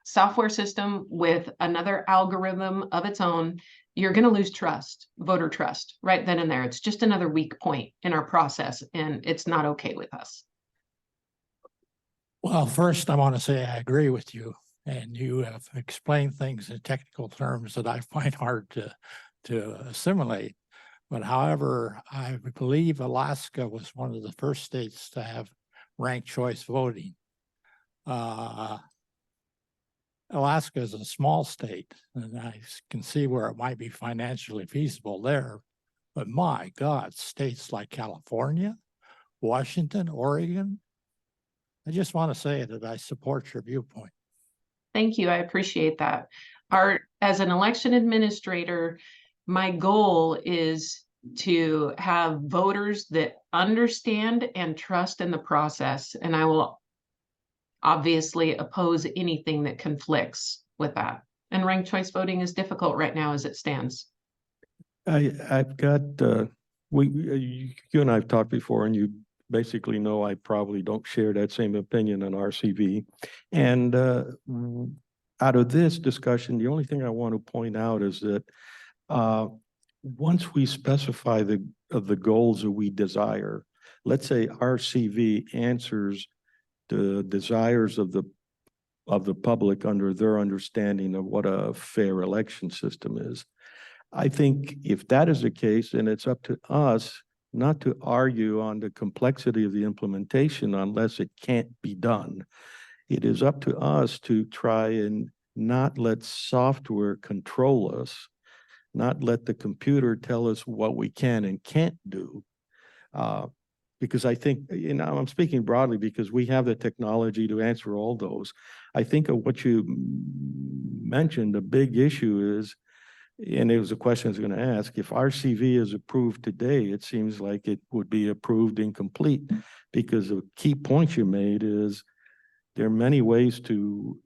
software system with another algorithm of its own, you're going to lose trust, voter trust, right then and there. It's just another weak point in our process, and it's not okay with us. Well, first, I want to say I agree with you, and you have explained things in technical terms that I find hard to assimilate. But however, I believe Alaska was one of the first states to have ranked choice voting. Alaska is a small state, and I can see where it might be financially feasible there. But my God, states like California, Washington, Oregon, I just want to say that I support your viewpoint. Thank you. I appreciate that. As an election administrator, my goal is to have voters that understand and trust in the process, and I will obviously oppose anything that conflicts with that. And ranked choice voting is difficult right now as it stands. I've got, you and I have talked before, and you basically know I probably don't share that same opinion on RCV. And out of this discussion, the only thing I want to point out is that once we specify the goals that we desire, let's say RCV answers the desires of the public under their understanding of what a fair election system is. I think if that is the case, then it's up to us not to argue on the complexity of the implementation unless it can't be done. It is up to us to try and not let software control us, not let the computer tell us what we can and can't do. because I think, I'm speaking broadly because we have the technology to answer all those. I think of what you mentioned, the big issue is, and it was a question I was going to ask, if RCV is approved today, it seems like it would be approved incomplete, because the key point you made is there are many ways to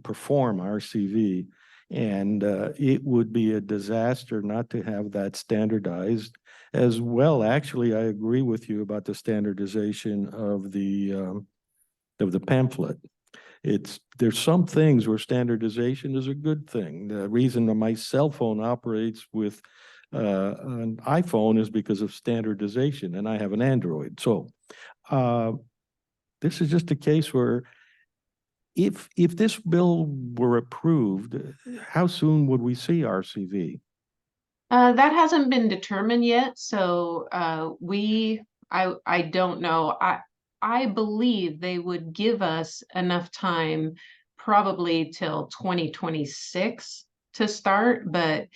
perform RCV. And it would be a disaster not to have that standardized as well. Actually, I agree with you about the standardization of the pamphlet. There's some things where standardization is a good thing. The reason that my cell phone operates with an iPhone is because of standardization, and I have an Android. So this is just a case where if this bill were approved, how soon would we see RCV? That hasn't been determined yet, so I don't know. I believe they would give us enough time, probably till 2026 to start, but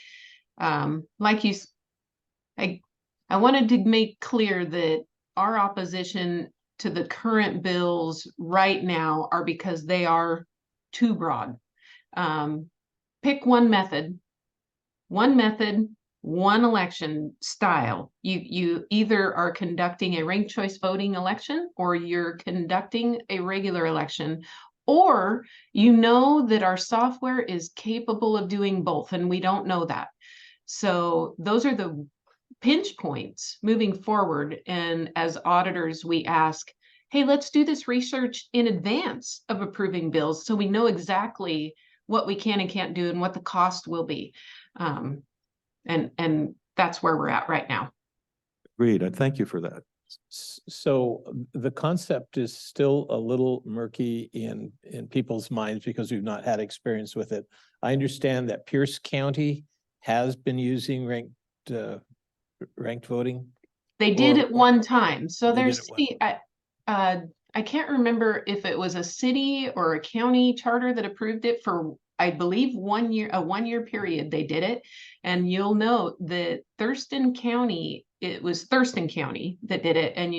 like I wanted to make clear that our opposition to the current bills right now are because they are too broad. Pick one method, one election style. You either are conducting a ranked choice voting election, or you're conducting a regular election, or you know that our software is capable of doing both, and we don't know that. So those are the pinch points moving forward. And as auditors, we ask, hey, let's do this research in advance of approving bills so we know exactly what we can and can't do and what the cost will be. And that's where we're at right now. Agreed. I thank you for that. So the concept is still a little murky in people's minds because we've not had experience with it. I understand that Pierce County has been using ranked voting. They did Or- at one time. So They did there's at one- I can't remember if it was a city or a county charter that approved it for, I believe, 1 year, a 1 year period they did it. And you'll note that Thurston County, it was Thurston County that did it. And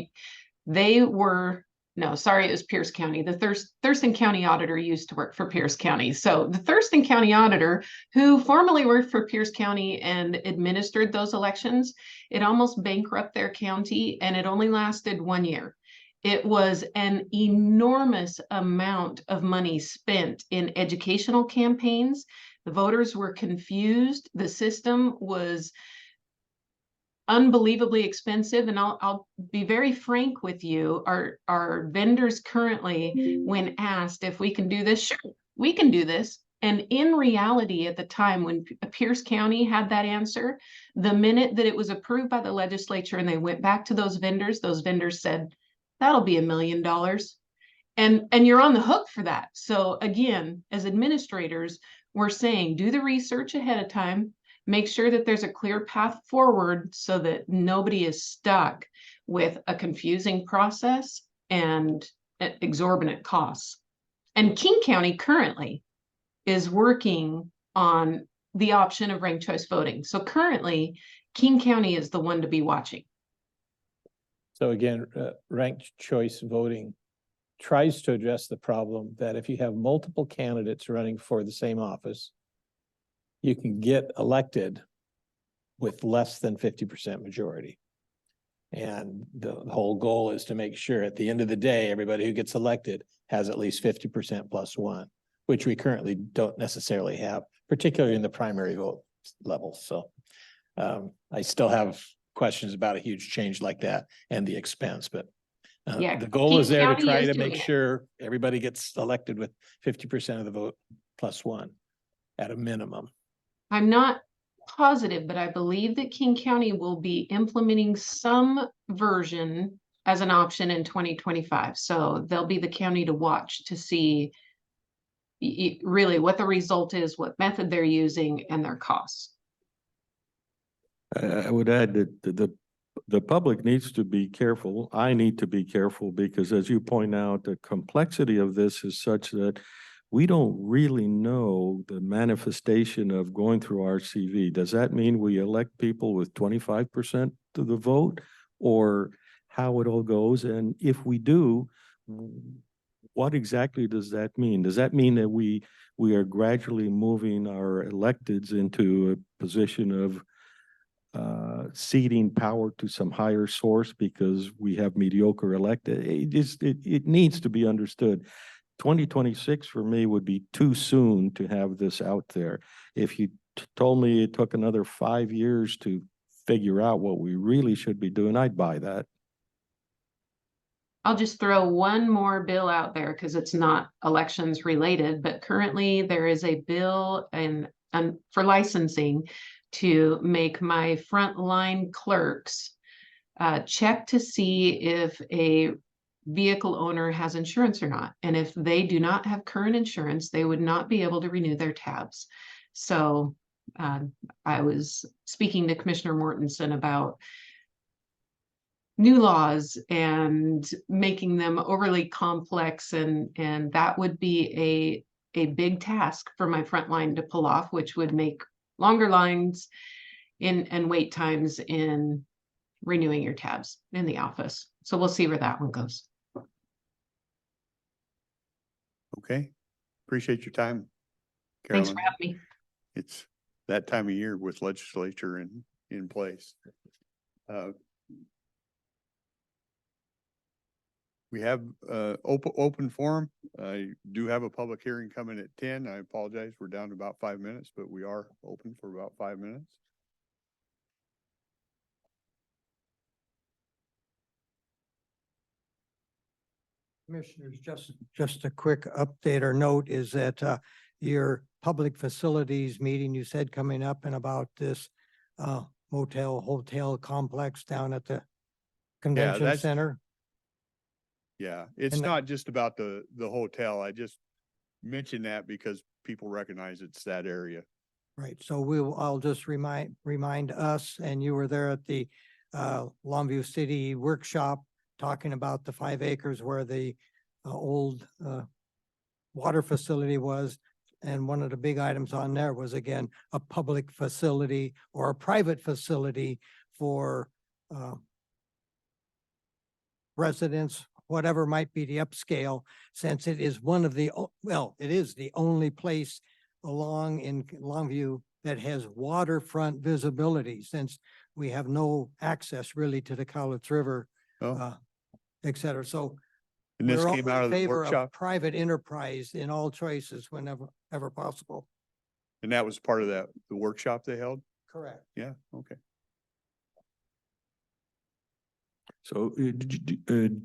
they were, no, sorry, it was Pierce County. The Thurston County auditor used to work for Pierce County. So the Thurston County auditor, who formerly worked for Pierce County and administered those elections, it almost bankrupted their county, and it only lasted 1 year. It was an enormous amount of money spent in educational campaigns. The voters were confused. The system was unbelievably expensive. And I'll be very frank with you. Our vendors currently, when asked if we can do this, sure, we can do this. And in reality, at the time when Pierce County had that answer, the minute that it was approved by the legislature and they went back to those vendors said, that'll be $1 million. And you're on the hook for that. So again, as administrators, we're saying, do the research ahead of time, make sure that there's a clear path forward so that nobody is stuck with a confusing process and exorbitant costs. And King County currently is working on the option of ranked choice voting. So currently, King County is the one to be watching. So again, ranked choice voting tries to address the problem that if you have multiple candidates running for the same office, you can get elected with less than 50% majority. And the whole goal is to make sure at the end of the day, everybody who gets elected has at least 50% plus one, which we currently don't necessarily have, particularly in the primary vote level. So I still have questions about a huge change like that and the expense, but Yeah, the goal King is there to County try is to doing make it. sure everybody gets elected with 50% of the vote plus one at a minimum. I'm not positive, but I believe that King County will be implementing some version as an option in 2025. So they'll be the county to watch to see really what the result is, what method they're using, and their costs. I would add that the public needs to be careful. I need to be careful because, as you point out, the complexity of this is such that we don't really know the manifestation of going through RCV. Does that mean we elect people with 25% of the vote? Or how it all goes? And if we do, what exactly does that mean? Does that mean that we are gradually moving our electeds into a position of ceding power to some higher source because we have mediocre elected? It needs to be understood. 2026 for me would be too soon to have this out there. If you told me it took another 5 years to figure out what we really should be doing, I'd buy that. I'll just throw one more bill out there because it's not elections related, but currently there is a bill for licensing to make my frontline clerks check to see if a vehicle owner has insurance or not. And if they do not have current insurance, they would not be able to renew their tabs. So I was speaking to Commissioner Mortensen about new laws and making them overly complex, and that would be a big task for my front line to pull off, which would make longer lines and wait times in renewing your tabs in the office. So we'll see where that one goes. Okay, appreciate your time, Thanks for Carolyn. having me. It's that time of year with legislature in place. We have open forum. I do have a public hearing coming at 10. I apologize. We're down to about 5 minutes, but we are open for about 5 minutes. Commissioners, just a quick update or note is that your public facilities meeting you said coming up and about this motel, hotel complex down at the convention that's- center. Yeah, it's And not just about the hotel. I just mentioned that because people recognize it's that area. Right, so I'll just remind us, and you were there at the Longview City workshop talking about the 5 acres where the old water facility was. And one of the big items on there was, again, a public facility or a private facility for residents, whatever might be the upscale, since it is one of the, it is the only place along in Longview that has waterfront visibility, since we have no access really to the Cowlitz River, Oh, et cetera. So and this we're all came out in of the favor of workshop, private enterprise in all choices whenever possible. and that was part of the workshop they held? Correct. Yeah, okay. So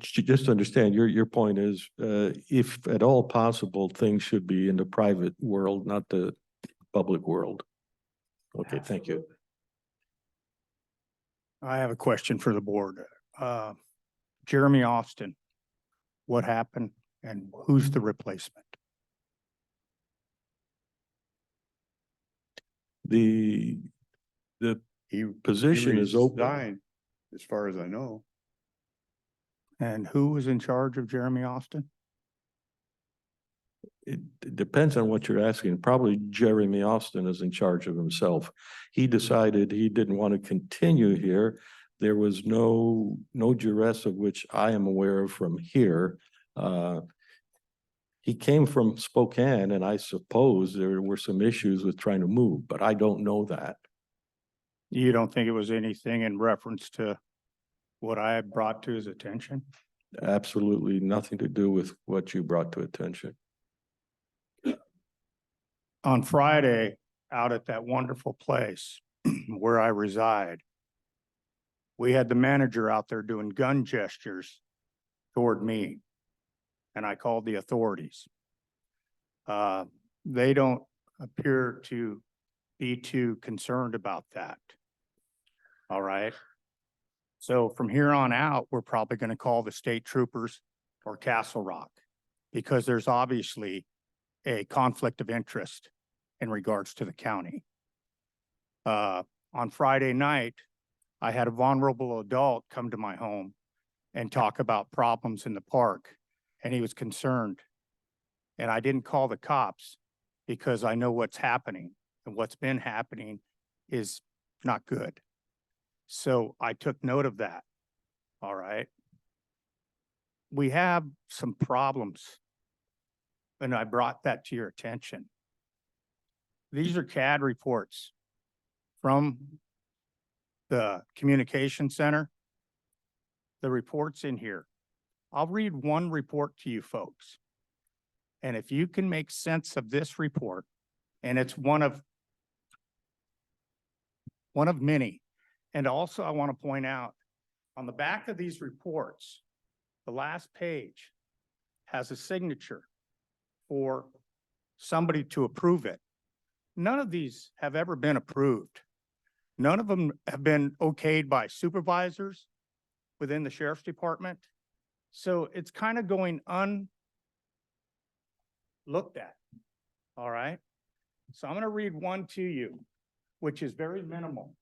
just to understand, your point is, if at all possible, things should be in the private world, not the public world. Okay, thank you. I have a question for the board. Jeremy Austin, what happened and who's the replacement? The He position is open. resigned, as far as I know. And who was in charge of Jeremy Austin? It depends on what you're asking. Probably Jeremy Austin is in charge of himself. He decided he didn't want to continue here. There was no duress of which I am aware of from here. He came from Spokane, and I suppose there were some issues with trying to move, but I don't know that. You don't think it was anything in reference to what I had brought to his attention? Absolutely nothing to do with what you brought to attention. On Friday, out at that wonderful place where I reside, we had the manager out there doing gun gestures toward me. And I called the authorities. They don't appear to be too concerned about that. All right. So from here on out, we're probably going to call the state troopers or Castle Rock, because there's obviously a conflict of interest in regards to the county. On Friday night, I had a vulnerable adult come to my home and talk about problems in the park, and he was concerned. And I didn't call the cops because I know what's happening, and what's been happening is not good. So I took note of that. All right. We have some problems. And I brought that to your attention. These are CAD reports from the communication center. The reports in here. I'll read one report to you folks. And if you can make sense of this report, and it's one of many. And also I want to point out on the back of these reports, the last page has a signature for somebody to approve it. None of these have ever been approved. None of them have been okayed by supervisors within the sheriff's department. So it's kind of going unlooked at. All right. So I'm going to read one to you, which is very minimal.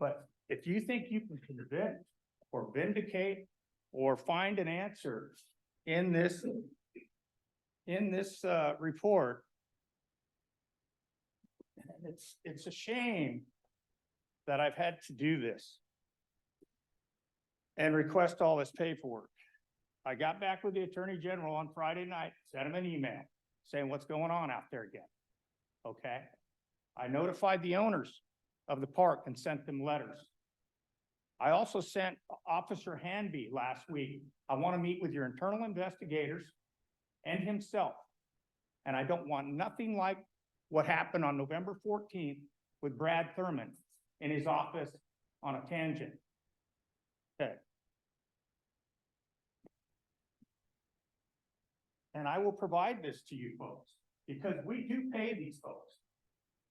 But if you think you can convince or vindicate or find an answer in this report, it's a shame that I've had to do this and request all this paperwork. I got back with the Attorney General on Friday night, sent him an email saying what's going on out there again. Okay. I notified the owners of the park and sent them letters. I also sent Officer Hanby last week. I want to meet with your internal investigators and himself. And I don't want nothing like what happened on November 14th with Brad Thurman in his office on a tangent. Okay. And I will provide this to you folks because we do pay these folks.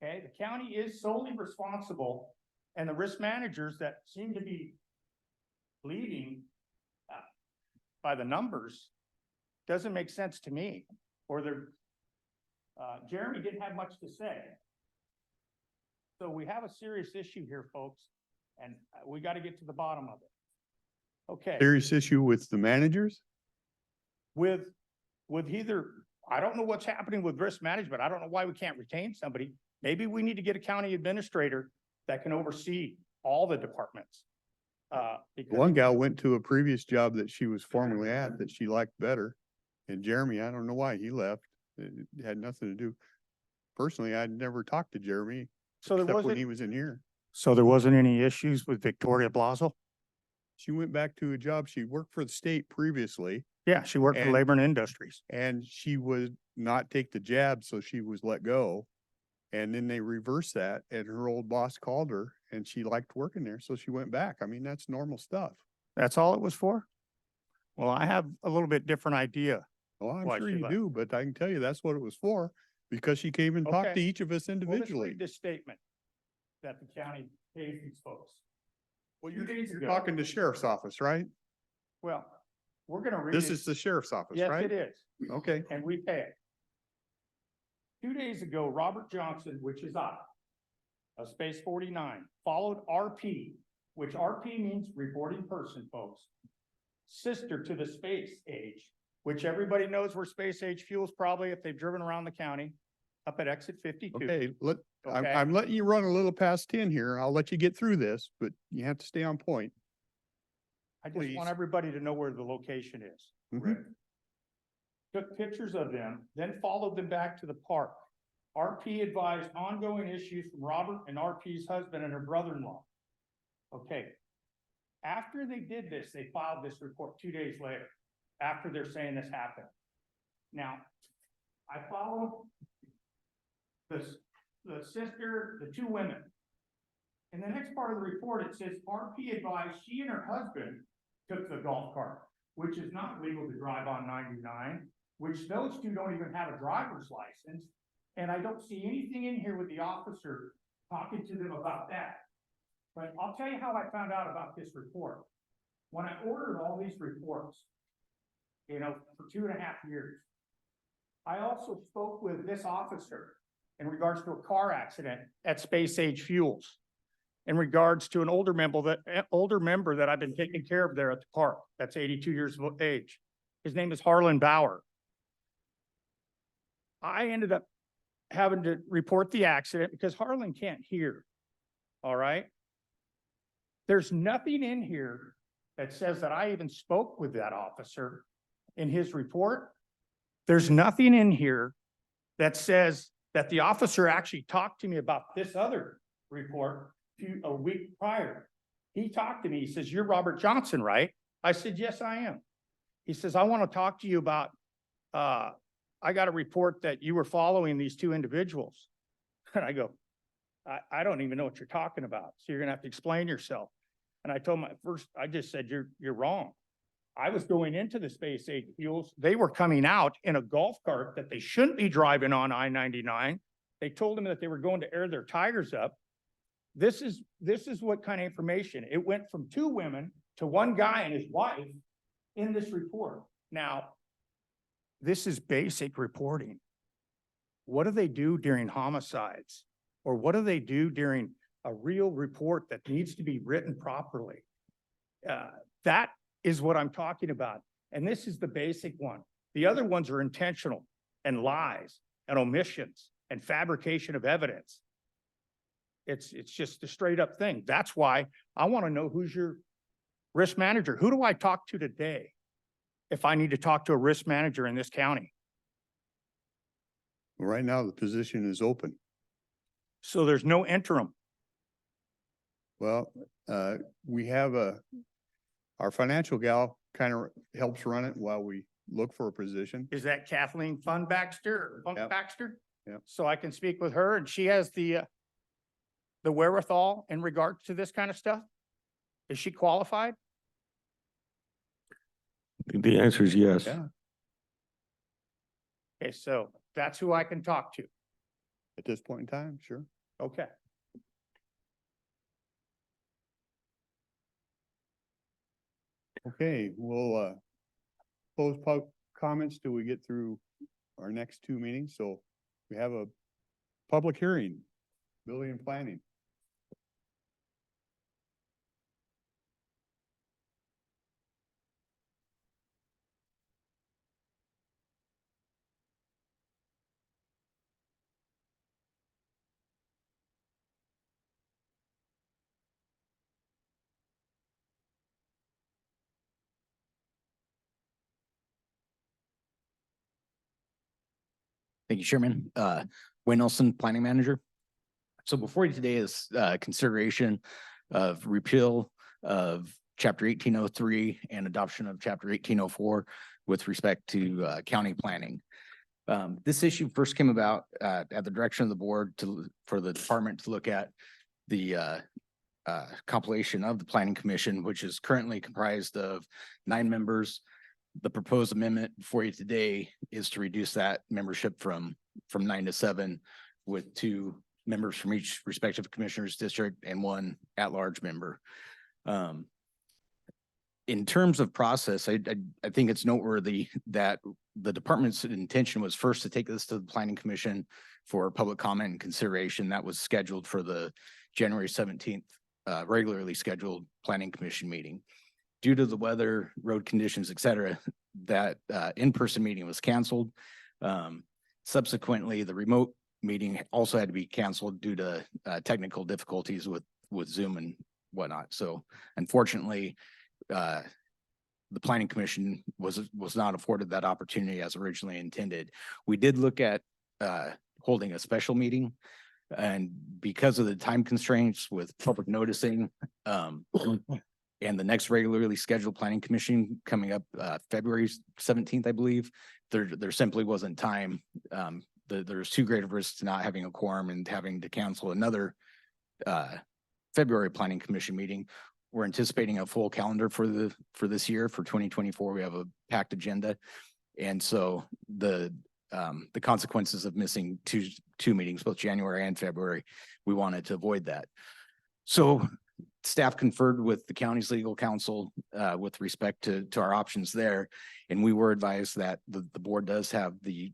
Okay, the county is solely responsible, and the risk managers that seem to be leading by the numbers doesn't make sense to me. Or they're Jeremy didn't have much to say. So we have a serious issue here, folks, and we got to get to the bottom of it. Okay. Serious issue with the managers? With either, I don't know what's happening with risk management. I don't know why we can't retain somebody. Maybe we need to get a county administrator that can oversee all the departments. Because One gal went to a previous job that she was formerly at that she liked better. And Jeremy, I don't know why he left. It had nothing to do. Personally, I'd never talked to Jeremy so there except when he wasn't, was in here. so there wasn't any issues with Victoria Blasel? She went back to a job. She worked for the state previously Yeah, she worked for And- Labor and Industries. and she would not take the jab, so she was let go. And then they reversed that and her old boss called her and she liked working there. So she went back. I mean, that's normal stuff. That's all it was for? Well, I have a little bit different idea. Well, I'm Why sure she you left. do, but I can tell you that's what it was for because she came and talked Okay. to each of us Well, let's individually. read this statement that the county pays these folks. Well, 2 days you're ago- talking to sheriff's office, right? Well, we're gonna read This it. is the sheriff's office, Yes, right? it is. Okay. And we pay it. 2 days ago, Robert Johnson, which is I, of Space 49, followed RP, which RP means reporting person, folks. Sister to the Space Age, which everybody knows where Space Age fuels probably if they've driven around the county up at exit 52. Okay, I'm, Okay. I'm letting you run a little past 10 here. I'll let you get through this, but you have to stay on point. I just please. want everybody to know where the location is. Mhm. Rick. Took pictures of them, then followed them back to the park. RP advised ongoing issues from Robert and RP's husband and her brother-in-law. Okay. After they did this, they filed this report 2 days later, after they're saying this happened. Now, I followed the sister, the two women. In the next part of the report, it says RP advised she and her husband took the golf cart, which is not legal to drive on 99, which those two don't even have a driver's license. And I don't see anything in here with the officer talking to them about that. But I'll tell you how I found out about this report. When I ordered all these reports, for 2.5 years, I also spoke with this officer in regards to a car accident at Space Age Fuels, in regards to an older member that I've been taking care of there at the park, that's 82 years of age. His name is Harlan Bauer. I ended up having to report the accident because Harlan can't hear. All right? There's nothing in here that says that I even spoke with that officer in his report. There's nothing in here that says that the officer actually talked to me about this other report a week prior. He talked to me, he says, "You're Robert Johnson, right?" I said, "Yes, I am." He says, "I want to talk to you about, I got a report that you were following these two individuals." And I go, I don't even know what you're talking about. So you're gonna have to explain yourself. And I told him I just said, you're wrong. I was going into the Space Age Fuels. They were coming out in a golf cart that they shouldn't be driving on I-99. They told them that they were going to air their tires up. This is what kind of information. It went from 2 women to 1 guy and his wife in this report. Now, this is basic reporting. What do they do during homicides? Or what do they do during a real report that needs to be written properly? That is what I'm talking about. And this is the basic one. The other ones are intentional and lies and omissions and fabrication of evidence. It's just a straight up thing. That's why I want to know who's your risk manager. Who do I talk to today if I need to talk to a risk manager in this county? Right now, the position is open. So there's no interim. Well, we have our financial gal kind of helps run it while we look for a position. Is that Kathleen Fun Baxter? Funk Yep. Baxter? Yep. So I can speak with her and she has the wherewithal in regards to this kind of stuff? Is she qualified? The answer is yes. Yeah, Okay, so that's who I can talk to. at this point in time, sure. Okay. Okay, we'll close comments till we get through our next 2 meetings. So we have a public hearing, building and planning. Thank you, Chairman. Wayne Nelson, Planning Manager. So before you today is consideration of repeal of Chapter 1803 and adoption of Chapter 1804 with respect to county planning. This issue first came about at the direction of the board for the department to look at the compilation of the Planning Commission, which is currently comprised of 9 members. The proposed amendment for you today is to reduce that membership from 9 to 7 with 2 members from each respective commissioner's district and 1 at-large member. In terms of process, I think it's noteworthy that the department's intention was first to take this to the Planning Commission for public comment and consideration. That was scheduled for the January 17th regularly scheduled Planning Commission meeting. Due to the weather, road conditions, et cetera, that in-person meeting was canceled. Subsequently, the remote meeting also had to be canceled due to technical difficulties with Zoom and whatnot. So unfortunately, the Planning Commission was not afforded that opportunity as originally intended. We did look at holding a special meeting, and because of the time constraints with public noticing, and the next regularly scheduled Planning Commission coming up February 17th, I believe, there simply wasn't time. There's too great of risk to not having a quorum and having to cancel another February Planning Commission meeting. We're anticipating a full calendar for this year, for 2024. We have a packed agenda. And so the consequences of missing two meetings, both January and February, we wanted to avoid that. So staff conferred with the county's legal counsel with respect to our options there. And we were advised that the board does have the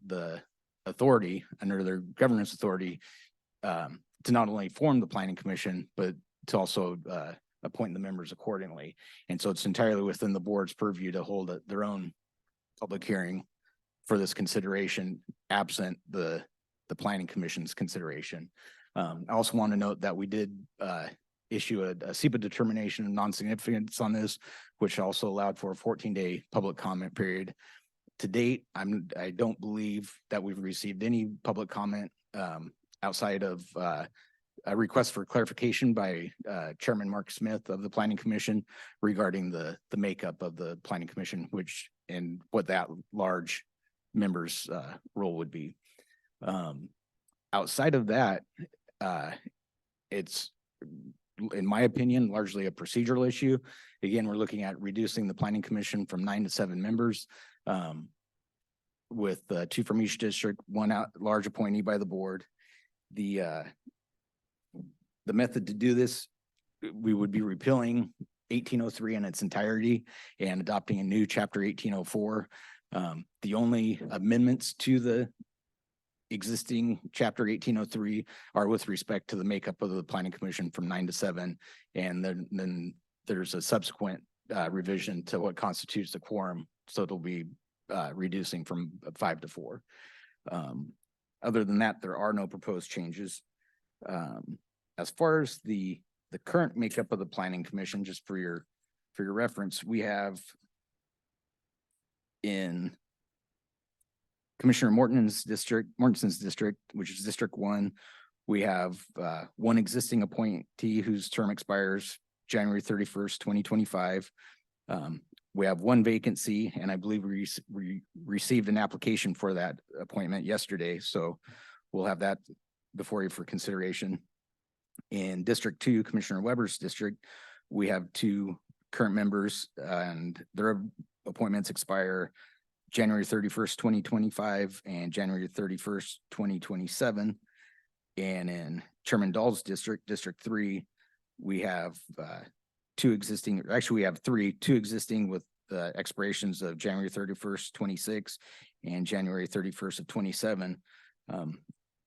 authority under their governance authority to not only form the Planning Commission, but to also appoint the members accordingly. And so it's entirely within the board's purview to hold their own public hearing for this consideration, absent the Planning Commission's consideration. I also want to note that we did issue a SEPA determination of non-significance on this, which also allowed for a 14-day public comment period. To date, I don't believe that we've received any public comment outside of a request for clarification by Chairman Mark Smith of the Planning Commission regarding the makeup of the Planning Commission, which and what that large member's role would be. Outside of that, it's, in my opinion, largely a procedural issue. Again, we're looking at reducing the Planning Commission from 9 to 7 members, with 2 from each district, 1 large appointee by the board. The method to do this, we would be repealing 1803 in its entirety and adopting a new chapter 1804. The only amendments to the existing chapter 1803 are with respect to the makeup of the Planning Commission from 9 to 7. And then there's a subsequent revision to what constitutes the quorum. So it'll be reducing from 5 to 4. Other than that, there are no proposed changes. As far as the current makeup of the Planning Commission, just for your reference, we have in Commissioner Morton's district, which is District 1, we have 1 existing appointee whose term expires January 31st, 2025. We have 1 vacancy, and I believe we received an application for that appointment yesterday. So we'll have that before you for consideration. In District 2, Commissioner Weber's district, we have 2 current members, and their appointments expire January 31st, 2025 and January 31st, 2027. And in Chairman Dahl's district, District 3, we have 2 existing, actually we have 3, 2 existing with expirations of January 31st, 26 and January 31st of 27.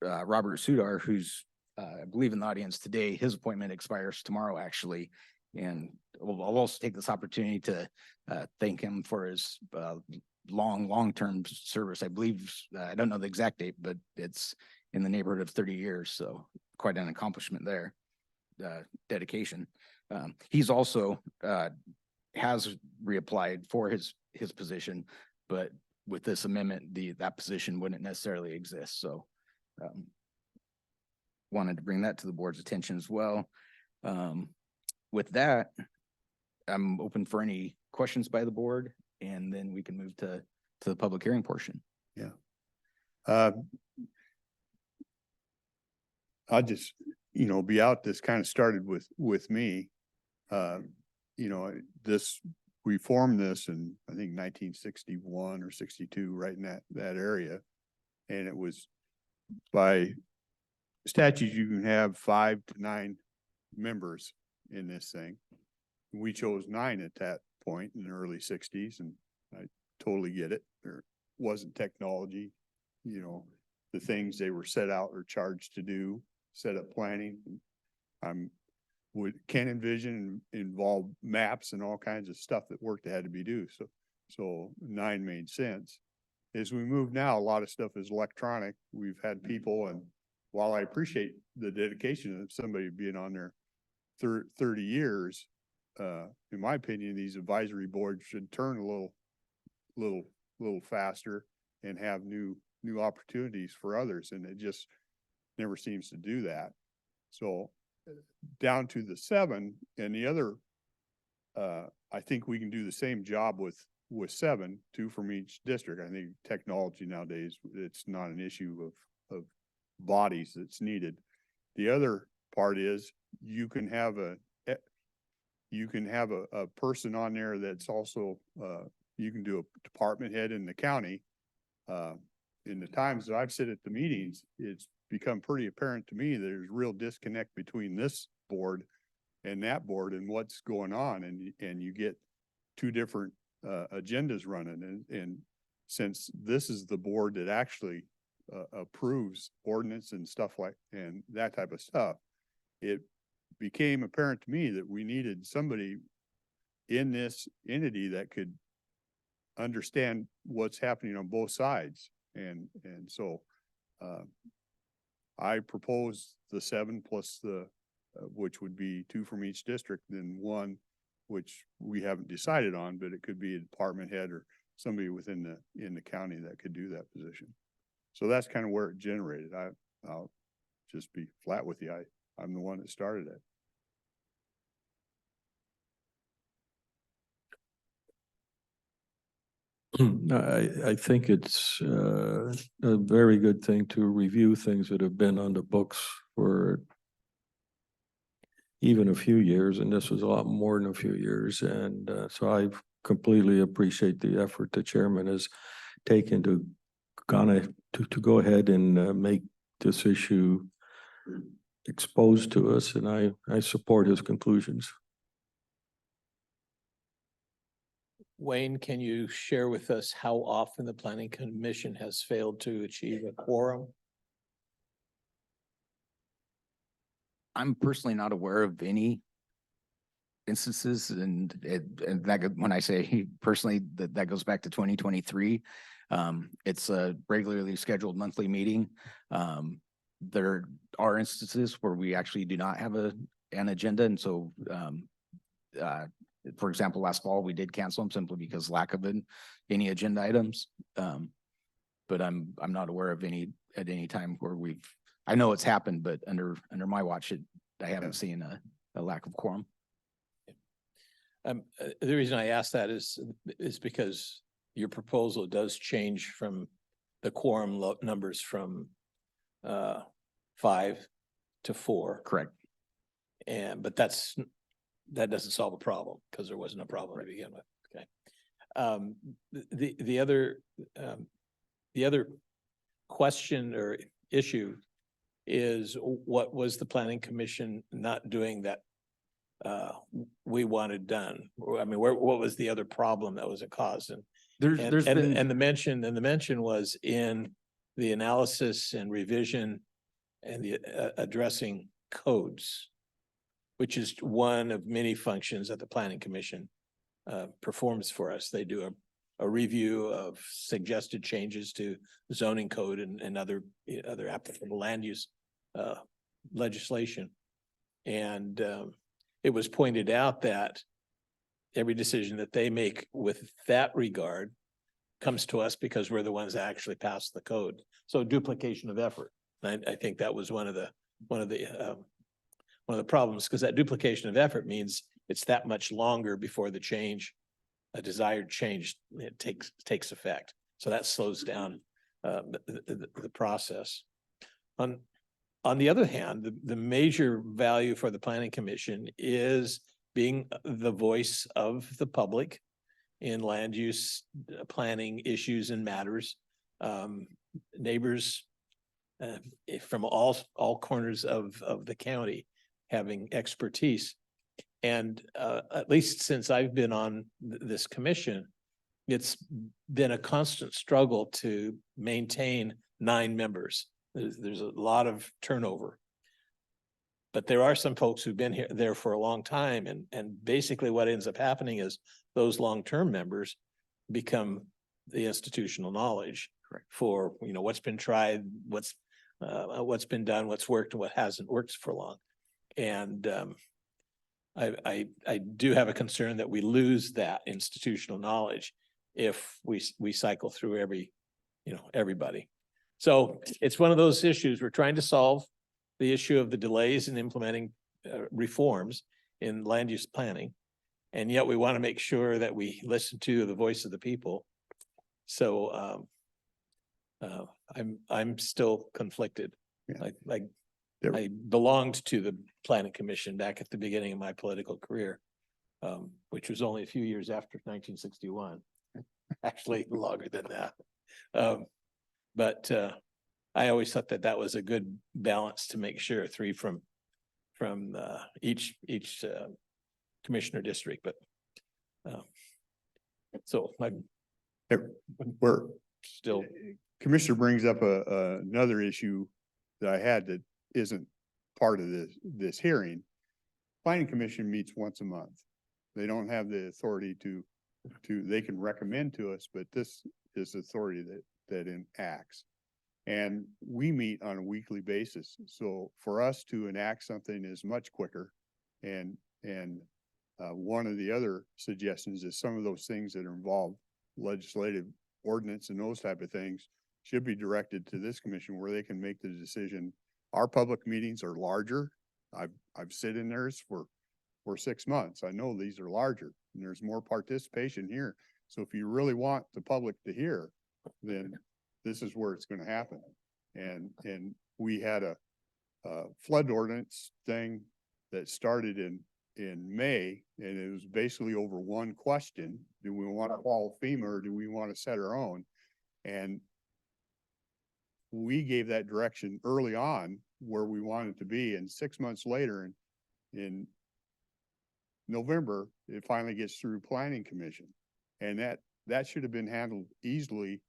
Robert Sudar, who's I believe in the audience today, his appointment expires tomorrow, actually. And I'll also take this opportunity to thank him for his long-term service. I believe, I don't know the exact date, but it's in the neighborhood of 30 years. So quite an accomplishment there, dedication. He's also has reapplied for his position, but with this amendment, that position wouldn't necessarily exist. So wanted to bring that to the board's attention as well. With that, I'm open for any questions by the board, and then we can move to the public hearing portion. I'll just, be out, this kind of started with me. We formed this in, I think, 1961 or 62, right in that area. And it was by statute, you can have 5 to 9 members in this thing. We chose 9 at that point in the early 60s, and I totally get it. There wasn't technology, the things they were set out or charged to do, set up planning. Can envision involve maps and all kinds of stuff that work that had to be due. So 9 made sense. As we move now, a lot of stuff is electronic. We've had people, and while I appreciate the dedication of somebody being on there 30 years, in my opinion, these advisory boards should turn a little faster and have new opportunities for others. And it just never seems to do that. So down to the 7 and the other, I think we can do the same job with 7, 2 from each district. I think technology nowadays, it's not an issue of bodies that's needed. The other part is you can have a person on there that's also, you can do a department head in the county. In the times that I've sit at the meetings, it's become pretty apparent to me that there's real disconnect between this board and that board and what's going on. And you get 2 different agendas running. And since this is the board that actually approves ordinance and stuff and that type of stuff, it became apparent to me that we needed somebody in this entity that could understand what's happening on both sides. And so I propose the 7 plus the which would be two from each district, then one, which we haven't decided on, but it could be a department head or somebody within in the county that could do that position. So that's kind of where it generated. I'll just be flat with you. I'm the one that started it. I think it's a very good thing to review things that have been on the books for even a few years, and this was a lot more than a few years. And so I completely appreciate the effort the chairman has taken to to go ahead and make this issue exposed to us, and I support his conclusions. Wayne, can you share with us how often the planning commission has failed to achieve a quorum? I'm personally not aware of any instances, and when I say personally, that goes back to 2023. It's a regularly scheduled monthly meeting. There are instances where we actually do not have an agenda, and so for example, last fall we did cancel them simply because lack of any agenda items. But I'm not aware of any at any time where I know it's happened, but under my watch, I haven't seen a lack of quorum. The reason I ask that is because your proposal does change from the quorum numbers from 5 to 4. Correct. But that doesn't solve a problem because there wasn't a problem to begin with. Okay. The other question or issue is, what was the planning commission not doing that we wanted done? I mean, what was the other problem that was a cause? And the mention was in the analysis and revision and the addressing codes, which is one of many functions that the planning commission performs for us. They do a review of suggested changes to zoning code and other applicable land use legislation. And it was pointed out that every decision that they make with that regard comes to us because we're the ones that actually pass the code. So duplication of effort. And I think that was one of the problems, because that duplication of effort means it's that much longer before a desired change takes effect. So that slows down the process. On the other hand, the major value for the planning commission is being the voice of the public in land use planning issues and matters. Neighbors from all corners of the county having expertise. And at least since I've been on this commission, it's been a constant struggle to maintain 9 members. There's a lot of turnover. But there are some folks who've been there for a long time, and basically what ends up happening is those long-term members become the institutional knowledge. Correct. For what's been tried, what's been done, what's worked, and what hasn't worked for long. And I do have a concern that we lose that institutional knowledge if we cycle through everybody. So it's one of those issues we're trying to solve, the issue of the delays in implementing reforms in land use planning. And yet we want to make sure that we listen to the voice of the people. So I'm still conflicted. Yeah. I belonged to the planning commission back at the beginning of my political career, which was only a few years after 1961, actually longer than that. But I always thought that was a good balance to make sure 3 from each commissioner district. But so We're still. Commissioner brings up another issue that I had that isn't part of this hearing. Planning Commission meets once a month. They don't have the authority they can recommend to us, but this is authority that enacts. And we meet on a weekly basis. So for us to enact something is much quicker. And one of the other suggestions is some of those things that are involved legislative ordinance and those type of things should be directed to this commission where they can make the decision. Our public meetings are larger. I've sit in theirs for 6 months. I know these are larger and there's more participation here. So if you really want the public to hear, then this is where it's gonna happen. And we had a flood ordinance thing that started in May, and it was basically over one question. Do we want to follow FEMA or do we want to set our own? And we gave that direction early on where we wanted to be, and 6 months later in November, it finally gets through planning commission. And that should have been handled easily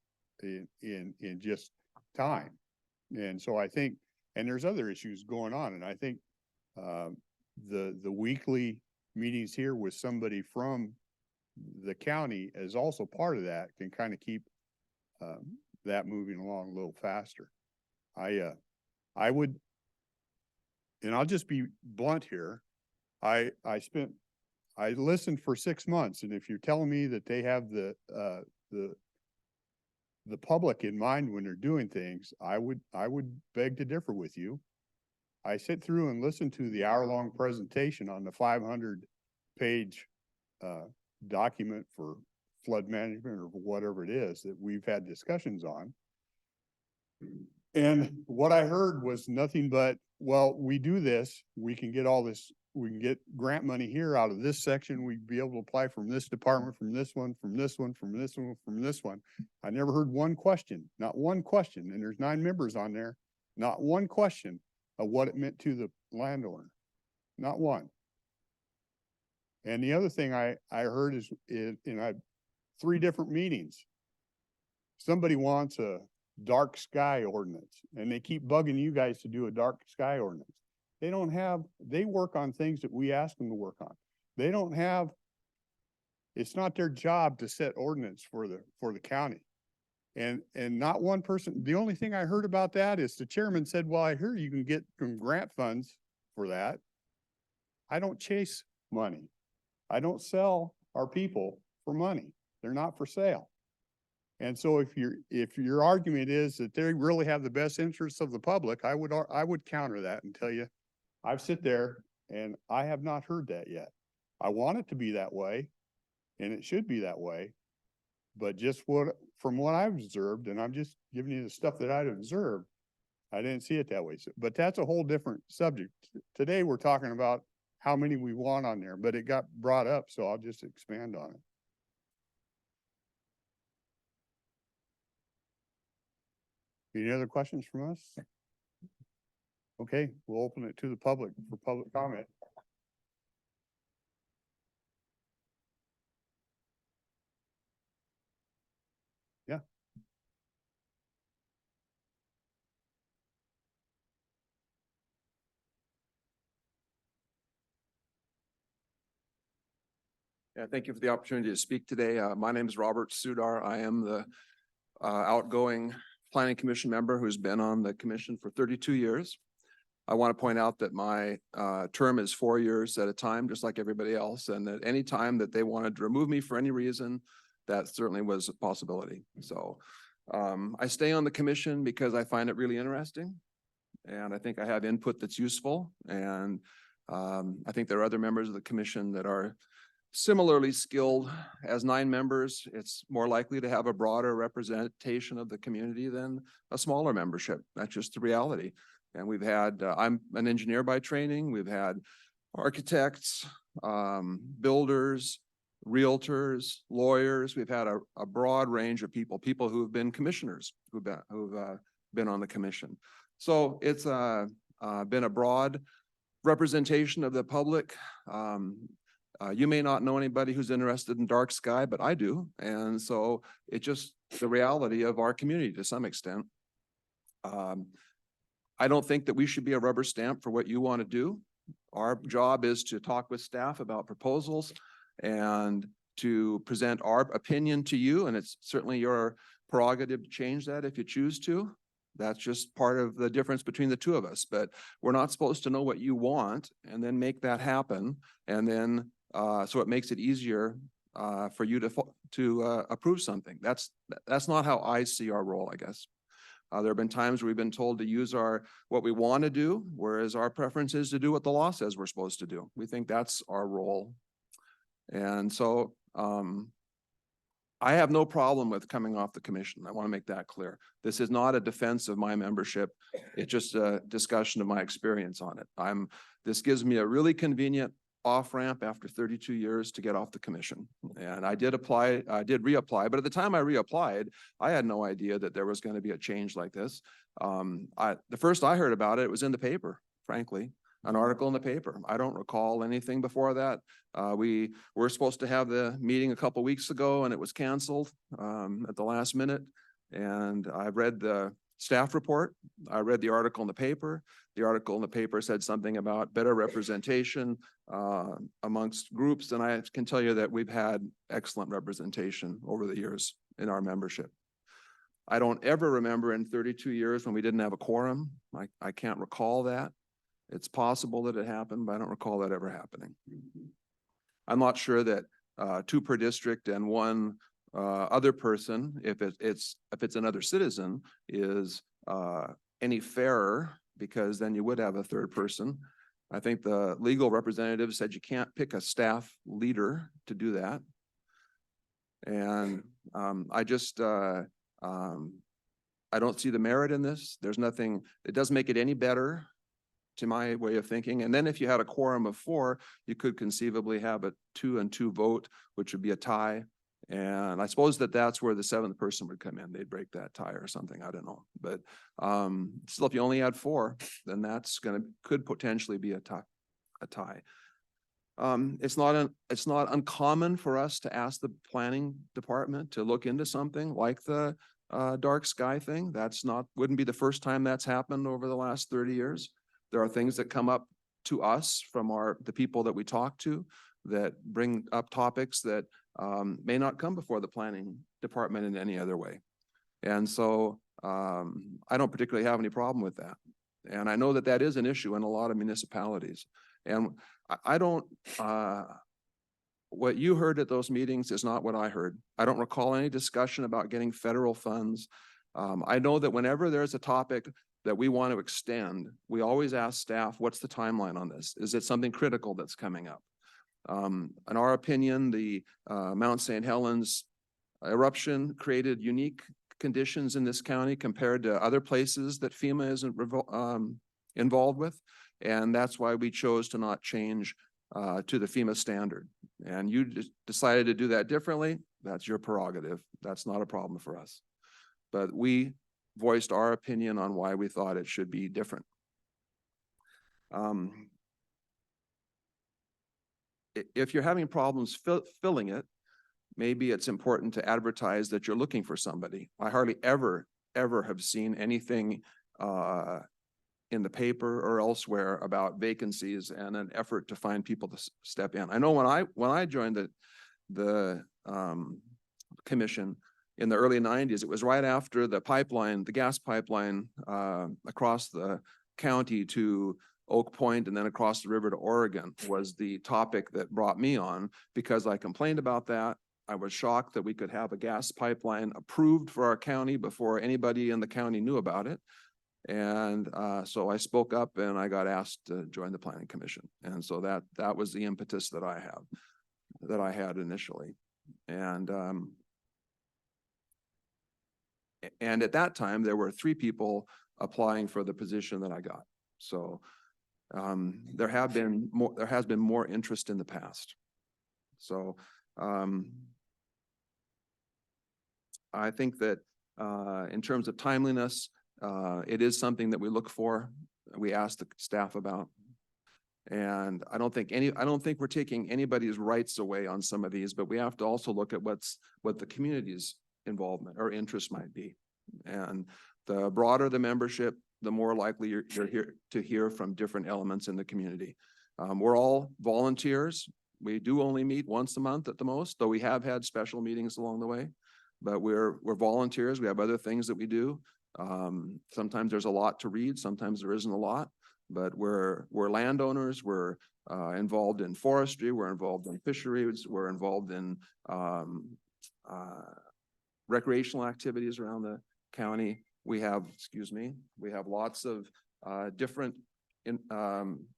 in just time. And so I think, and there's other issues going on, and I think the weekly meetings here with somebody from the county is also part of that, can kind of keep that moving along a little faster. I would, and I'll just be blunt here. I listened for 6 months, and if you're telling me that they have the public in mind when they're doing things, I would beg to differ with you. I sit through and listen to the hour-long presentation on the 500-page document for flood management or whatever it is that we've had discussions on. And what I heard was nothing but, well, we do this, we can get all this, we can get grant money here out of this section, we'd be able to apply from this department, from this one, from this one, from this one, from this one. I never heard one question, not one question, and there's 9 members on there, not one question of what it meant to the landowner, not one. And the other thing I heard is in 3 different meetings, somebody wants a dark sky ordinance, and they keep bugging you guys to do a dark sky ordinance. They work on things that we ask them to work on. They don't have, it's not their job to set ordinance for the county. And not one person, the only thing I heard about that is the chairman said, well, I hear you can get some grant funds for that. I don't chase money. I don't sell our people for money. They're not for sale. And so if your argument is that they really have the best interests of the public, I would counter that and tell you, I've sit there and I have not heard that yet. I want it to be that way, and it should be that way. But just from what I've observed, and I'm just giving you the stuff that I've observed, I didn't see it that way. So, but that's a whole different subject. Today, we're talking about how many we want on there, but it got brought up, so I'll just expand on it. Any other questions from us? Okay, we'll open it to the public for public comment. Yeah. Yeah, thank you for the opportunity to speak today. My name is Robert Sudar. I am the outgoing Planning Commission member who's been on the commission for 32 years. I want to point out that my term is 4 years at a time, just like everybody else, and that any time that they wanted to remove me for any reason, that certainly was a possibility. So I stay on the commission because I find it really interesting, and I think I have input that's useful. And I think there are other members of the commission that are similarly skilled. As 9 members, it's more likely to have a broader representation of the community than a smaller membership. That's just the reality. And we've had, I'm an engineer by training. We've had architects, builders, realtors, lawyers. We've had a broad range of people who have been commissioners, who've been on the commission. So it's been a broad representation of the public. You may not know anybody who's interested in dark sky, but I do. And so it's just the reality of our community to some extent. I don't think that we should be a rubber stamp for what you want to do. Our job is to talk with staff about proposals and to present our opinion to you. And it's certainly your prerogative to change that if you choose to. That's just part of the difference between the two of us, but we're not supposed to know what you want and then make that happen. And then, so it makes it easier for you to approve something. That's not how I see our role, I guess. There have been times where we've been told to use what we want to do, whereas our preference is to do what the law says we're supposed to do. We think that's our role. And so, I have no problem with coming off the commission. I want to make that clear. This is not a defense of my membership. It's just a discussion of my experience on it. This gives me a really convenient off-ramp after 32 years to get off the commission. And I did reapply, but at the time I reapplied, I had no idea that there was going to be a change like this. The first I heard about it, it was in the paper, frankly. An article in the paper. I don't recall anything before that. We were supposed to have the meeting a couple weeks ago and it was canceled at the last minute. And I read the staff report. I read the article in the paper. The article in the paper said something about better representation amongst groups. And I can tell you that we've had excellent representation over the years in our membership. I don't ever remember in 32 years when we didn't have a quorum. I can't recall that. It's possible that it happened, but I don't recall that ever happening. I'm not sure that 2 per district and 1 other person, if it's another citizen, is any fairer, because then you would have a 3rd person. I think the legal representative said you can't pick a staff leader to do that. And I don't see the merit in this. There's nothing, it doesn't make it any better to my way of thinking. And then if you had a quorum of 4, you could conceivably have a 2-2 vote, which would be a tie. And I suppose that's where the 7th person would come in. They'd break that tie or something. I don't know. But still, if you only had 4, then could potentially be a tie. It's not uncommon for us to ask the planning department to look into something like the dark sky thing. Wouldn't be the first time that's happened over the last 30 years. There are things that come up to us from the people that we talk to that bring up topics that may not come before the planning department in any other way. And so I don't particularly have any problem with that. And I know that is an issue in a lot of municipalities. And what you heard at those meetings is not what I heard. I don't recall any discussion about getting federal funds. I know that whenever there's a topic that we want to extend, we always ask staff, what's the timeline on this? Is it something critical that's coming up? In our opinion, the Mount St. Helens eruption created unique conditions in this county compared to other places that FEMA isn't involved with. And that's why we chose to not change to the FEMA standard. And you just decided to do that differently. That's your prerogative. That's not a problem for us. But we voiced our opinion on why we thought it should be different. If you're having problems filling it, maybe it's important to advertise that you're looking for somebody. I hardly ever have seen anything in the paper or elsewhere about vacancies and an effort to find people to step in. I know when I joined the commission in the early 90s, it was right after the gas pipeline across the county to Oak Point and then across the river to Oregon was the topic that brought me on, because I complained about that. I was shocked that we could have a gas pipeline approved for our county before anybody in the county knew about it. And so I spoke up and I got asked to join the Planning Commission. And so that was the impetus that I had initially. And at that time, there were 3 people applying for the position that I got. So there has been more interest in the past. So I think that in terms of timeliness, it is something that we look for. We ask the staff about. And I don't think we're taking anybody's rights away on some of these, but we have to also look at what the community's involvement or interest might be. And the broader the membership, the more likely you're here to hear from different elements in the community. We're all volunteers. We do only meet once a month at the most, though we have had special meetings along the way. But we're volunteers. We have other things that we do. Sometimes there's a lot to read, sometimes there isn't a lot, but we're landowners, we're involved in forestry, we're involved in fisheries, we're involved in recreational activities around the county. We have lots of different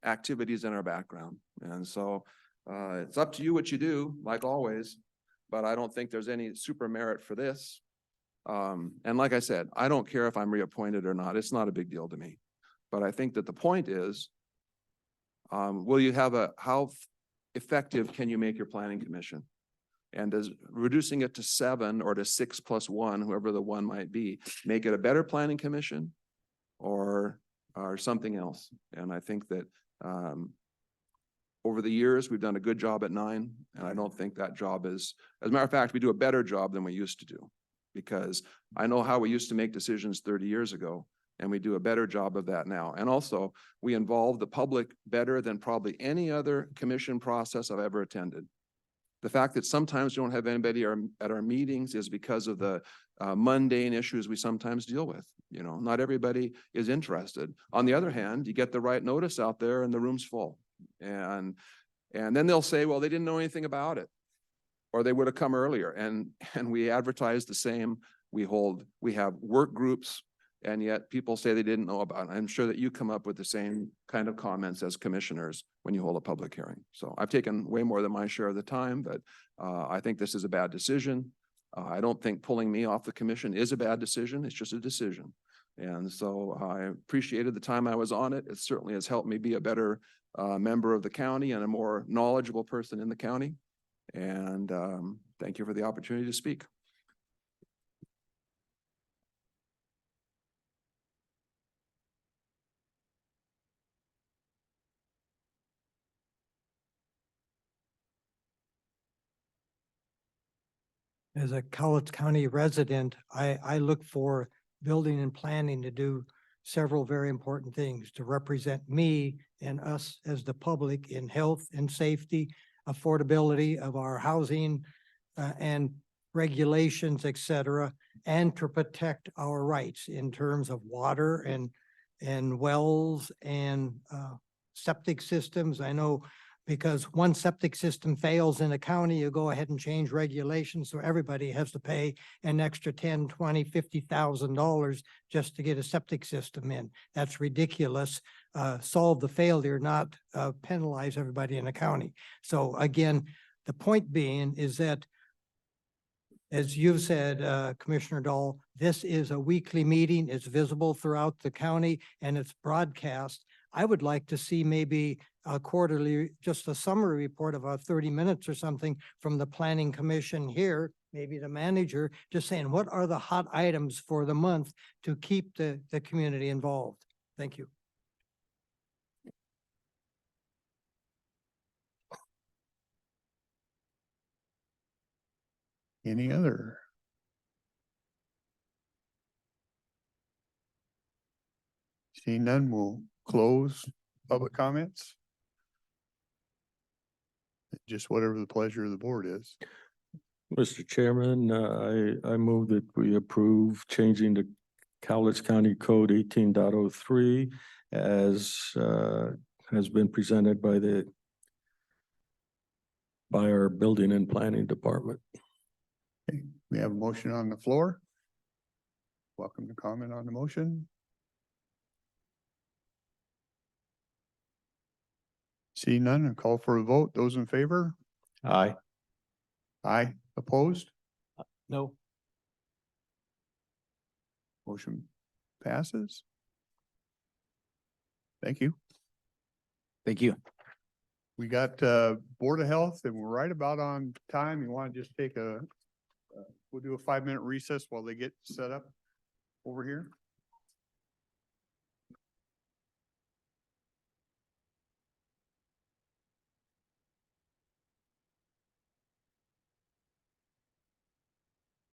activities in our background. And so it's up to you what you do, like always, but I don't think there's any super merit for this. And like I said, I don't care if I'm reappointed or not. It's not a big deal to me. But I think that the point is, will you have how effective can you make your planning commission? And does reducing it to 7 or to 6+1, whoever the one might be, make it a better planning commission or something else? And I think that over the years, we've done a good job at 9, and I don't think that job is, as a matter of fact, we do a better job than we used to do. Because I know how we used to make decisions 30 years ago, and we do a better job of that now. And also, we involve the public better than probably any other commission process I've ever attended. The fact that sometimes we don't have anybody at our meetings is because of the mundane issues we sometimes deal with. You know, not everybody is interested. On the other hand, you get the right notice out there and the room's full. And then they'll say, well, they didn't know anything about it, or they would have come earlier. And we advertise the same. We have work groups, and yet people say they didn't know about it. I'm sure that you come up with the same kind of comments as commissioners when you hold a public hearing. So I've taken way more than my share of the time, but I think this is a bad decision. I don't think pulling me off the commission is a bad decision. It's just a decision. And so I appreciated the time I was on it. It certainly has helped me be a better member of the county and a more knowledgeable person in the county. And thank you for the opportunity to speak. As a Cowlitz County resident, I look for building and planning to do several very important things to represent me and us as the public in health and safety, affordability of our housing and regulations, et cetera, and to protect our rights in terms of water and wells and septic systems. I know because one septic system fails in a county, you go ahead and change regulations, so everybody has to pay an extra $10,000, $20,000, $50,000 just to get a septic system in. That's ridiculous. Solve the failure, not penalize everybody in the county. So again, the point being is that, as you've said, Commissioner Dahl, this is a weekly meeting. It's visible throughout the county and it's broadcast. I would like to see maybe a quarterly, just a summary report of 30 minutes or something from the planning commission here, maybe the manager, just saying, what are the hot items for the month to keep the community involved? Thank you. Any other? Seeing none, we'll close public comments. Just whatever the pleasure of the board is. Mr. Chairman, I move that we approve changing the Cowlitz County Code 18.03 as has been presented by our Building and Planning Department. Okay, we have a motion on the floor. Welcome to comment on the motion. See none and call for a vote. Those in favor? Aye. Aye. Opposed? No. Motion passes. Thank you. Thank you. We got Board of Health and we're right about on time. You want to just take we'll do a 5-minute recess while they get set up over here?